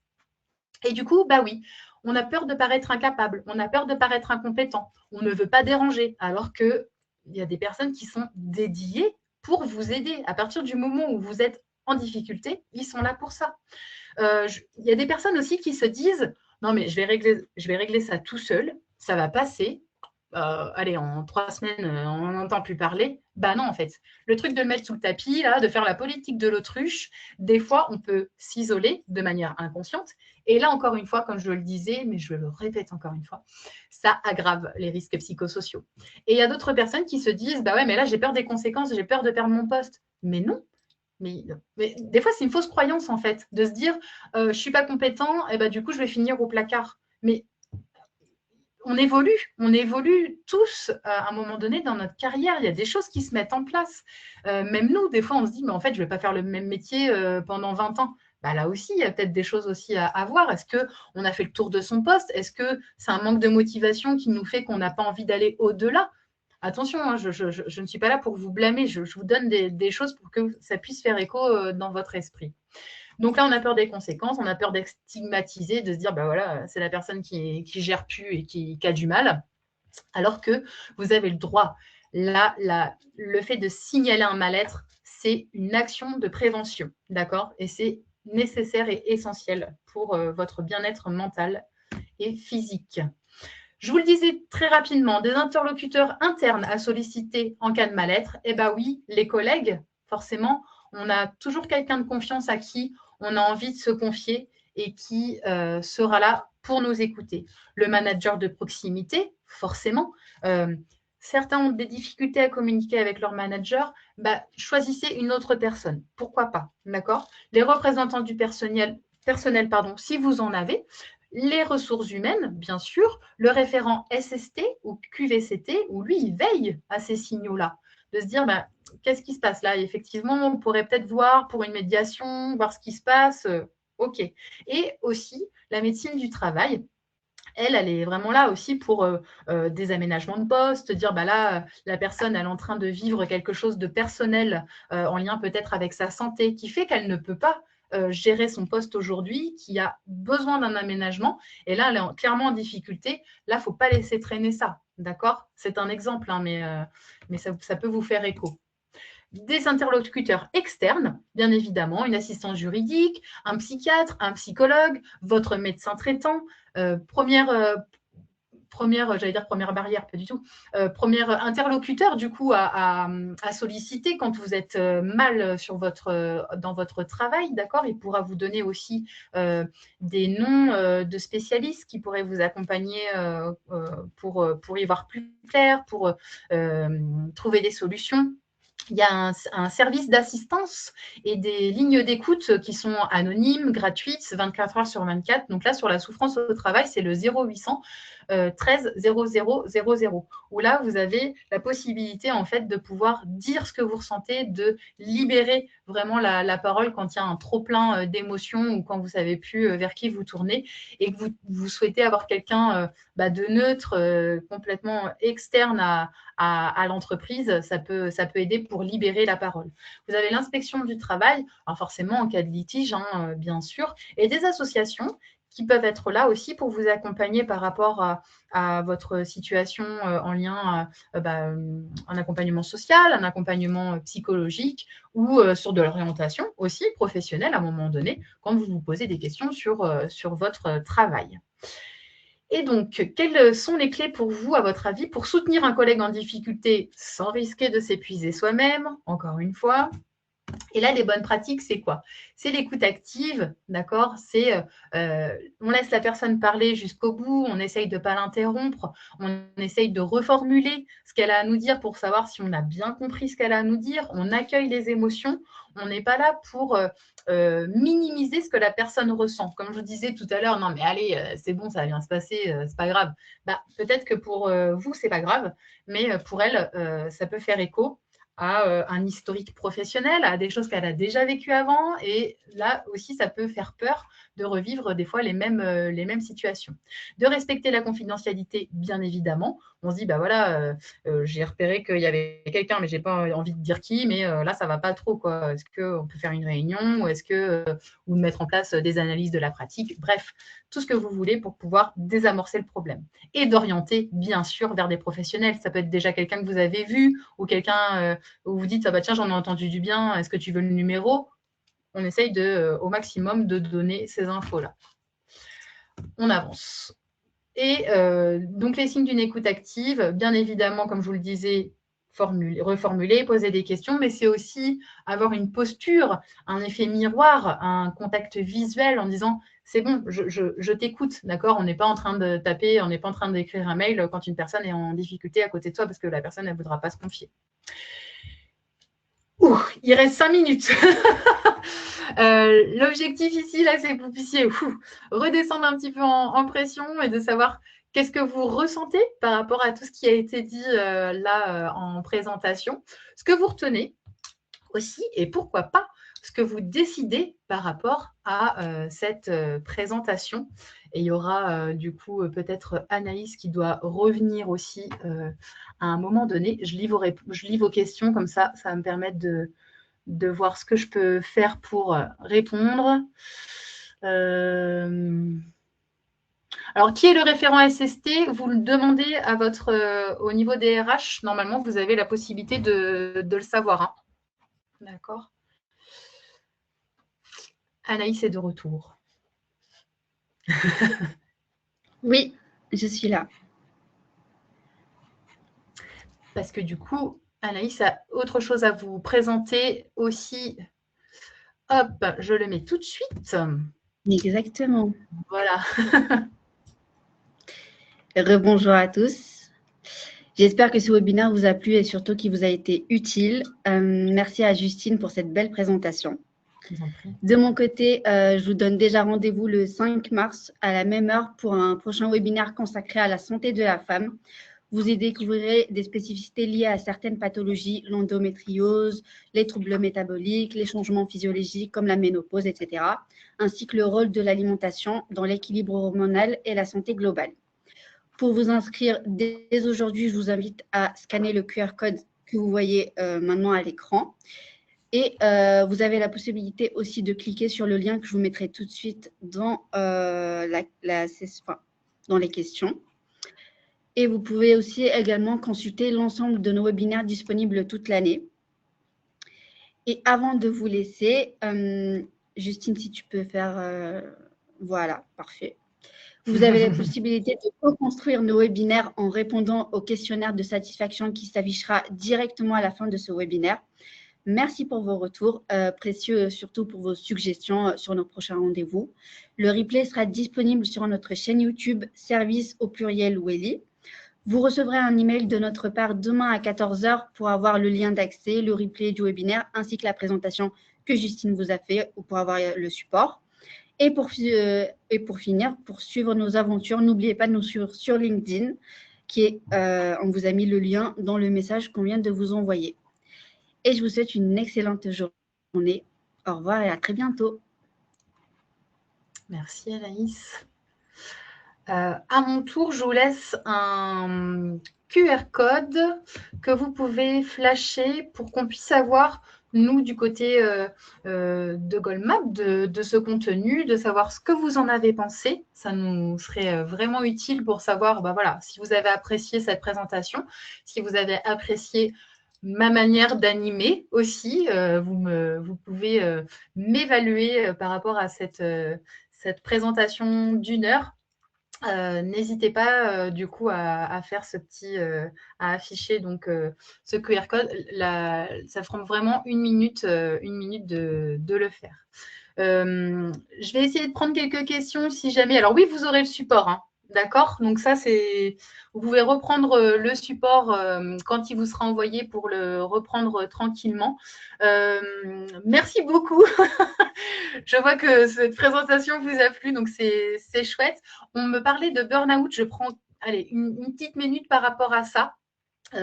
B: Et du coup, bah oui, on a peur de paraître incapable, on a peur de paraître incompétent, on ne veut pas déranger, alors qu'il y a des personnes qui sont dédiées pour vous aider. À partir du moment où vous êtes en difficulté, ils sont là pour ça. Il y a des personnes aussi qui se disent « Non, mais je vais régler ça tout seul, ça va passer. » allez, en 3 semaines, on n'entend plus parler. Bah non, en fait. Le truc de le mettre sous le tapis, là, de faire la politique de l'autruche, des fois, on peut s'isoler de manière inconsciente. Et là, encore une fois, comme je le disais, mais je le répète encore une fois, ça aggrave les risques psychosociaux. Et il y a d'autres personnes qui se disent, bah ouais, mais là, j'ai peur des conséquences, j'ai peur de perdre mon poste. Mais non. Mais des fois, c'est une fausse croyance, en fait, de se dire, je ne suis pas compétent, et bah, du coup, je vais finir au placard. Mais on évolue tous à un moment donné dans notre carrière. Il y a des choses qui se mettent en place. Même nous, des fois, on se dit, mais en fait, je ne vais pas faire le même métier pendant 20 ans. Bah, là aussi, il y a peut-être des choses aussi à voir. Est-ce qu'on a fait le tour de son poste? Est-ce que c'est un manque de motivation qui nous fait qu'on n'a pas envie d'aller au-delà? Attention, hein, je ne suis pas là pour vous blâmer. Je vous donne des choses pour que ça puisse faire écho dans votre esprit. Donc là, on a peur des conséquences, on a peur d'être stigmatisé, de se dire, bah voilà, c'est la personne qui gère plus et qui a du mal, alors que vous avez le droit. Là, le fait de signaler un mal-être, c'est une action de prévention, d'accord? Et c'est nécessaire et essentiel pour votre bien-être mental et physique. Je vous le disais très rapidement, des interlocuteurs internes à solliciter en cas de mal-être, eh bien oui, les collègues, forcément, on a toujours quelqu'un de confiance à qui on a envie de se confier et qui sera là pour nous écouter. Le manager de proximité, forcément. Certains ont des difficultés à communiquer avec leur manager, bah, choisissez une autre personne. Pourquoi pas, d'accord? Les représentants du personnel, si vous en avez, les ressources humaines, bien sûr, le référent SST ou QVCT, où lui, il veille à ces signaux-là, de se dire, bah, qu'est-ce qui se passe là? Effectivement, on pourrait peut-être voir pour une médiation, voir ce qui se passe. OK. Et aussi, la médecine du travail, elle est vraiment là aussi pour des aménagements de poste, dire bah là, la personne elle est en train de vivre quelque chose de personnel en lien peut-être avec sa santé, qui fait qu'elle ne peut pas gérer son poste aujourd'hui, qui a besoin d'un aménagement. Et là, elle est clairement en difficulté. Là, il ne faut pas laisser traîner ça. D'accord? C'est un exemple, hein, mais ça peut vous faire écho. des interlocuteurs externes, bien évidemment, une assistance juridique, un psychiatre, un psychologue, votre médecin traitant. J'allais dire première barrière, pas du tout, premier interlocuteur du coup à solliciter quand vous êtes mal dans votre travail, d'accord. Il pourra vous donner aussi des noms de spécialistes qui pourraient vous accompagner pour y voir plus clair, pour trouver des solutions. Il y a un service d'assistance et des lignes d'écoute qui sont anonymes, gratuites, 24 heures sur 24. Donc là, sur la souffrance au travail, c'est le 0800 13 00 00, où là, vous avez la possibilité en fait de pouvoir dire ce que vous ressentez, de libérer vraiment la parole quand il y a un trop-plein d'émotions ou quand vous ne savez plus vers qui vous tournez et que vous souhaitez avoir quelqu'un de neutre, complètement externe à l'entreprise, ça peut aider pour libérer la parole. Vous avez l'inspection du travail, alors forcément en cas de litige, bien sûr, et des associations qui peuvent être là aussi pour vous accompagner par rapport à votre situation en lien un accompagnement social, un accompagnement psychologique ou sur de l'orientation aussi professionnelle à un moment donné quand vous vous posez des questions sur votre travail. Et donc, quelles sont les clés pour vous, à votre avis, pour soutenir un collègue en difficulté sans risquer de s'épuiser soi-même, encore une fois? Et là, les bonnes pratiques, c'est quoi? C'est l'écoute active, d'accord? C'est on laisse la personne parler jusqu'au bout, on essaye de ne pas l'interrompre, on essaye de reformuler ce qu'elle a à nous dire pour savoir si on a bien compris ce qu'elle a à nous dire, on accueille les émotions, on n'est pas là pour minimiser ce que la personne ressent. Comme je vous disais tout à l'heure, non mais allez, c'est bon, ça va bien se passer, c'est pas grave. Peut-être que pour vous, c'est pas grave, mais pour elle, ça peut faire écho à un historique professionnel, à des choses qu'elle a déjà vécues avant. Et là aussi, ça peut faire peur de revivre des fois les mêmes situations. De respecter la confidentialité, bien évidemment. On se dit, voilà, j'ai repéré qu'il y avait quelqu'un, mais je n'ai pas envie de dire qui, mais là, ça ne va pas trop, quoi. Est-ce qu'on peut faire une réunion ou mettre en place des analyses de la pratique? Bref, tout ce que vous voulez pour pouvoir désamorcer le problème. Et d'orienter, bien sûr, vers des professionnels. Ça peut être déjà quelqu'un que vous avez vu ou quelqu'un où vous dites, tiens, j'en ai entendu du bien, est-ce que tu veux le numéro? On essaye au maximum de donner ces infos-là. On avance. Et donc, les signes d'une écoute active, bien évidemment, comme je vous le disais, reformuler, poser des questions, mais c'est aussi avoir une posture, un effet miroir, un contact visuel en disant c'est bon, je t'écoute, d'accord? On n'est pas en train de taper, on n'est pas en train d'écrire un mail quand une personne est en difficulté à côté de toi parce que la personne, elle ne voudra pas se confier. Il reste 5 minutes. L'objectif ici, là, c'est que vous puissiez redescendre un petit peu en pression et de savoir qu'est-ce que vous ressentez par rapport à tout ce qui a été dit là en présentation, ce que vous retenez aussi et pourquoi pas ce que vous décidez par rapport à cette présentation. Et il y aura du coup peut-être Anaïs qui doit revenir aussi à un moment donné. Je lis vos questions comme ça va me permettre de voir ce que je peux faire pour répondre. Alors, qui est le référent SST? Vous le demandez à au niveau des RH. Normalement, vous avez la possibilité de le savoir. Hein. D'accord. Anaïs est de retour.
A: Oui, je suis là.
B: Parce que du coup, Anaïs a autre chose à vous présenter aussi. Hop, je le mets tout de suite.
A: Exactement.
B: Voilà.
A: Rebonjour à tous. J'espère que ce webinaire vous a plu et surtout qu'il vous a été utile. Merci à Justine pour cette belle présentation. De mon côté, je vous donne déjà rendez-vous le 5 mars à la même heure pour un prochain webinaire consacré à la santé de la femme. Vous y découvrirez des spécificités liées à certaines pathologies, l'endométriose, les troubles métaboliques, les changements physiologiques comme la ménopause, etc., ainsi que le rôle de l'alimentation dans l'équilibre hormonal et la santé globale. Pour vous inscrire dès aujourd'hui, je vous invite à scanner le QR code que vous voyez maintenant à l'écran. Et vous avez la possibilité aussi de cliquer sur le lien que je vous mettrai tout de suite dans, dans les questions. Et vous pouvez aussi également consulter l'ensemble de nos webinaires disponibles toute l'année. Et avant de vous laisser, Justine, si tu peux faire… voilà, parfait. Vous avez la possibilité de co-construire nos webinaires en répondant au questionnaire de satisfaction qui s'affichera directement à la fin de ce webinaire. Merci pour vos retours, précieux surtout pour vos suggestions sur nos prochains rendez-vous. Le replay sera disponible sur notre chaîne YouTube Service au pluriel Welly. Vous recevrez un email de notre part demain à 14 h pour avoir le lien d'accès, le replay du webinaire ainsi que la présentation que Justine vous a fait ou pour avoir le support. Et pour finir, pour suivre nos aventures, n'oubliez pas de nous suivre sur LinkedIn, on vous a mis le lien dans le message qu'on vient de vous envoyer. Et je vous souhaite une excellente journée. Au revoir et à très bientôt.
B: Merci Anaïs. À mon tour, je vous laisse un QR code que vous pouvez flasher pour qu'on puisse avoir, nous, du côté de Goldmap, de ce contenu, de savoir ce que vous en avez pensé. Ça nous serait vraiment utile pour savoir voilà, si vous avez apprécié cette présentation, si vous avez apprécié ma manière d'animer aussi. Vous pouvez m'évaluer par rapport à cette présentation d'1 heure. N'hésitez pas du coup à faire à afficher donc ce QR code. Ça prend vraiment 1 minute, de le faire. Je vais essayer de prendre quelques questions si jamais. Alors oui, vous aurez le support, hein, d'accord? Donc ça, vous pouvez reprendre le support quand il vous sera envoyé pour le reprendre tranquillement. Merci beaucoup. Je vois que cette présentation vous a plu, donc c'est chouette. On me parlait de burn-out. Je prends une petite minute par rapport à ça.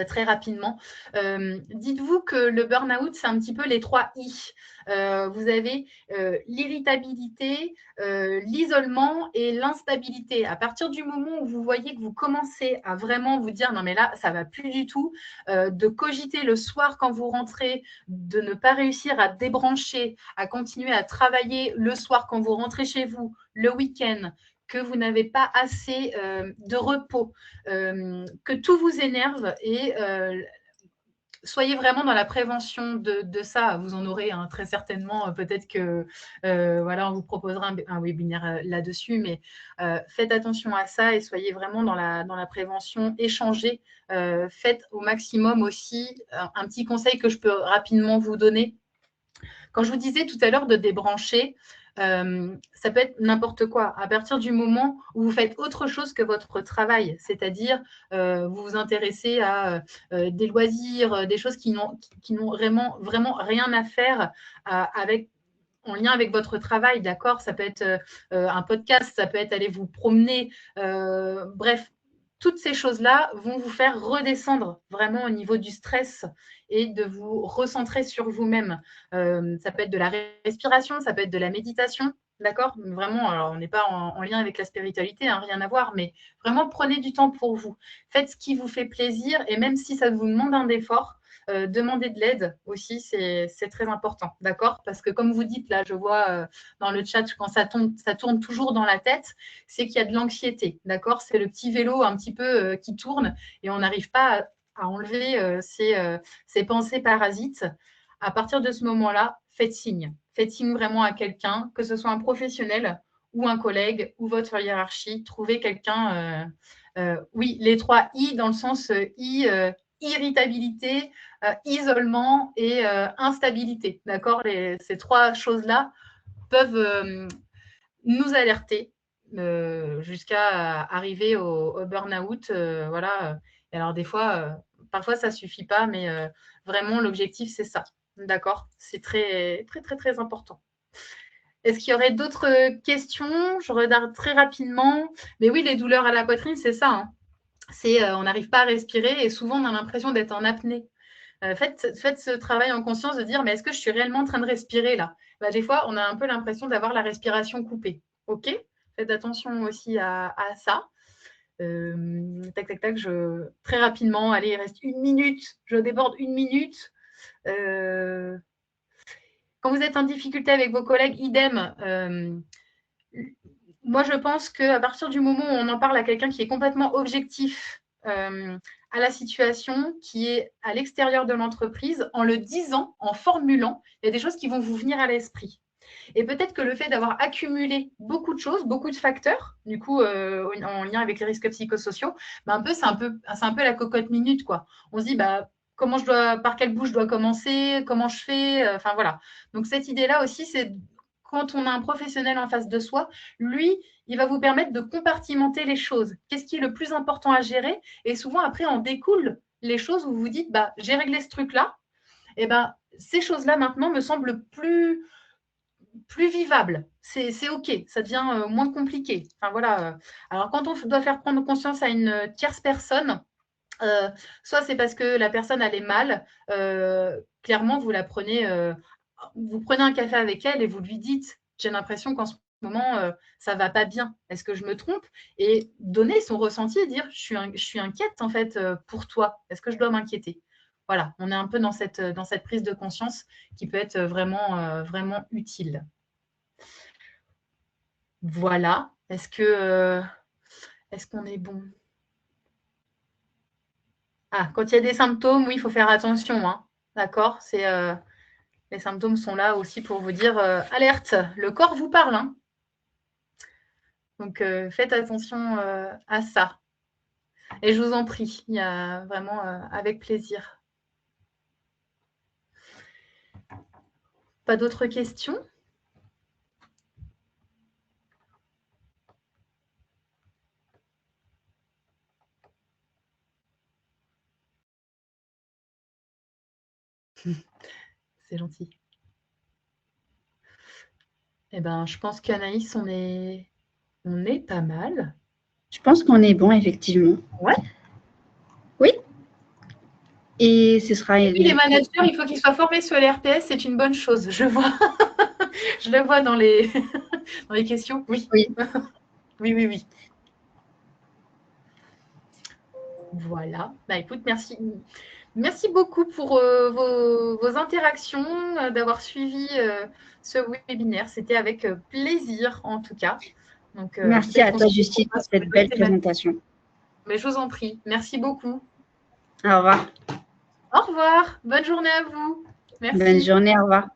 B: Très rapidement. Dites-vous que le burn-out, c'est un petit peu les 3 I. Vous avez l'irritabilité, l'isolement et l'instabilité. À partir du moment où vous voyez que vous commencez à vraiment vous dire non mais là, ça ne va plus du tout, de cogiter le soir quand vous rentrez, de ne pas réussir à débrancher, à continuer à travailler le soir quand vous rentrez chez vous, le week-end, que vous n'avez pas assez de repos, que tout vous énerve et soyez vraiment dans la prévention de ça. Vous en aurez très certainement. Peut-être que voilà, on vous proposera un webinaire là-dessus, mais faites attention à ça et soyez vraiment dans la prévention. Échangez, faites au maximum aussi. Un petit conseil que je peux rapidement vous donner. Quand je vous disais tout à l'heure de débrancher, ça peut être n'importe quoi. À partir du moment où vous faites autre chose que votre travail, c'est-à-dire vous vous intéressez à des loisirs, des choses qui n'ont vraiment rien à faire en lien avec votre travail, d'accord? Ça peut être un podcast, ça peut être aller vous promener, bref. Toutes ces choses-là vont vous faire redescendre vraiment au niveau du stress et de vous recentrer sur vous-même. Ça peut être de la respiration, ça peut être de la méditation, d'accord? Vraiment, alors on n'est pas en lien avec la spiritualité, hein, rien à voir, mais vraiment prenez du temps pour vous. Faites ce qui vous fait plaisir et même si ça vous demande un effort, demandez de l'aide aussi, c'est très important, d'accord? Parce que comme vous dites, là, je vois dans le chat, quand ça tourne toujours dans la tête, c'est qu'il y a de l'anxiété, d'accord? C'est le petit vélo un petit peu qui tourne et on n'arrive pas à enlever ces pensées parasites. À partir de ce moment-là, faites signe. Faites signe vraiment à quelqu'un, que ce soit un professionnel ou un collègue ou votre hiérarchie. Trouvez quelqu'un, oui, les 3 I dans le sens irritabilité, isolement et instabilité. D'accord? Ces 3 choses-là peuvent nous alerter jusqu'à arriver au burn-out. Voilà. Et alors, des fois, parfois, ça ne suffit pas, mais vraiment, l'objectif, c'est ça. D'accord? C'est très, très, très, très important. Est-ce qu'il y aurait d'autres questions? Je regarde très rapidement. Mais oui, les douleurs à la poitrine, c'est ça. Hein. On n'arrive pas à respirer et souvent, on a l'impression d'être en apnée. Faites ce travail en conscience de dire, mais est-ce que je suis réellement en train de respirer là? Des fois, on a un peu l'impression d'avoir la respiration coupée. OK? Faites attention aussi à ça. Tac, tac, tac. Très rapidement, allez, il reste 1 minute. Je déborde 1 minute. Quand vous êtes en difficulté avec vos collègues, idem. Moi, je pense qu'à partir du moment où on en parle à quelqu'un qui est complètement objectif, à la situation qui est à l'extérieur de l'entreprise en le disant, en formulant. Il y a des choses qui vont vous venir à l'esprit. Et peut-être que le fait d'avoir accumulé beaucoup de choses, beaucoup de facteurs, du coup, en lien avec les risques psychosociaux, c'est un peu la cocotte minute, quoi. On se dit, par quel bout je dois commencer, comment je fais, enfin voilà. Donc cette idée-là aussi, c'est quand on a un professionnel en face de soi, lui, il va vous permettre de compartimenter les choses. Qu'est-ce qui est le plus important à gérer? Et souvent, après, en découlent les choses où vous dites, j'ai réglé ce truc-là, et ces choses-là, maintenant, me semblent plus vivable. C'est OK, ça devient moins compliqué. Enfin, voilà. Alors, quand on doit faire prendre conscience à une tierce personne, soit c'est parce que la personne elle est mal, clairement vous prenez un café avec elle et vous lui dites, j'ai l'impression qu'en ce moment ça va pas bien, est-ce que je me trompe? Et donner son ressenti et dire, je suis inquiète en fait pour toi, est-ce que je dois m'inquiéter? Voilà, on est un peu dans cette prise de conscience qui peut être vraiment utile. Voilà, est-ce qu'on est bon? Ah, quand il y a des symptômes, oui, il faut faire attention, hein. D'accord? Les symptômes sont là aussi pour vous dire alerte, le corps vous parle, hein. Donc faites attention à ça. Et je vous en prie, il y a vraiment avec plaisir. Pas d'autres questions? C'est gentil. Eh ben, je pense qu'Anaïs, on est pas mal.
A: Je pense qu'on est bon, effectivement.
B: Ouais.
A: Oui. Et ce sera.
B: Et puis les managers, il faut qu'ils soient formés sur les RPS, c'est une bonne chose. Je vois. Je le vois dans les questions. Oui.
A: Oui.
B: Oui. Voilà. Écoute, merci. Merci beaucoup pour vos interactions, d'avoir suivi ce webinaire. C'était avec plaisir, en tout cas. Donc,
A: merci à toi, Justine, pour cette belle présentation.
B: Mais je vous en prie. Merci beaucoup.
A: Au revoir.
B: Au revoir. Bonne journée à vous. Merci.
A: Bonne journée. Au revoir.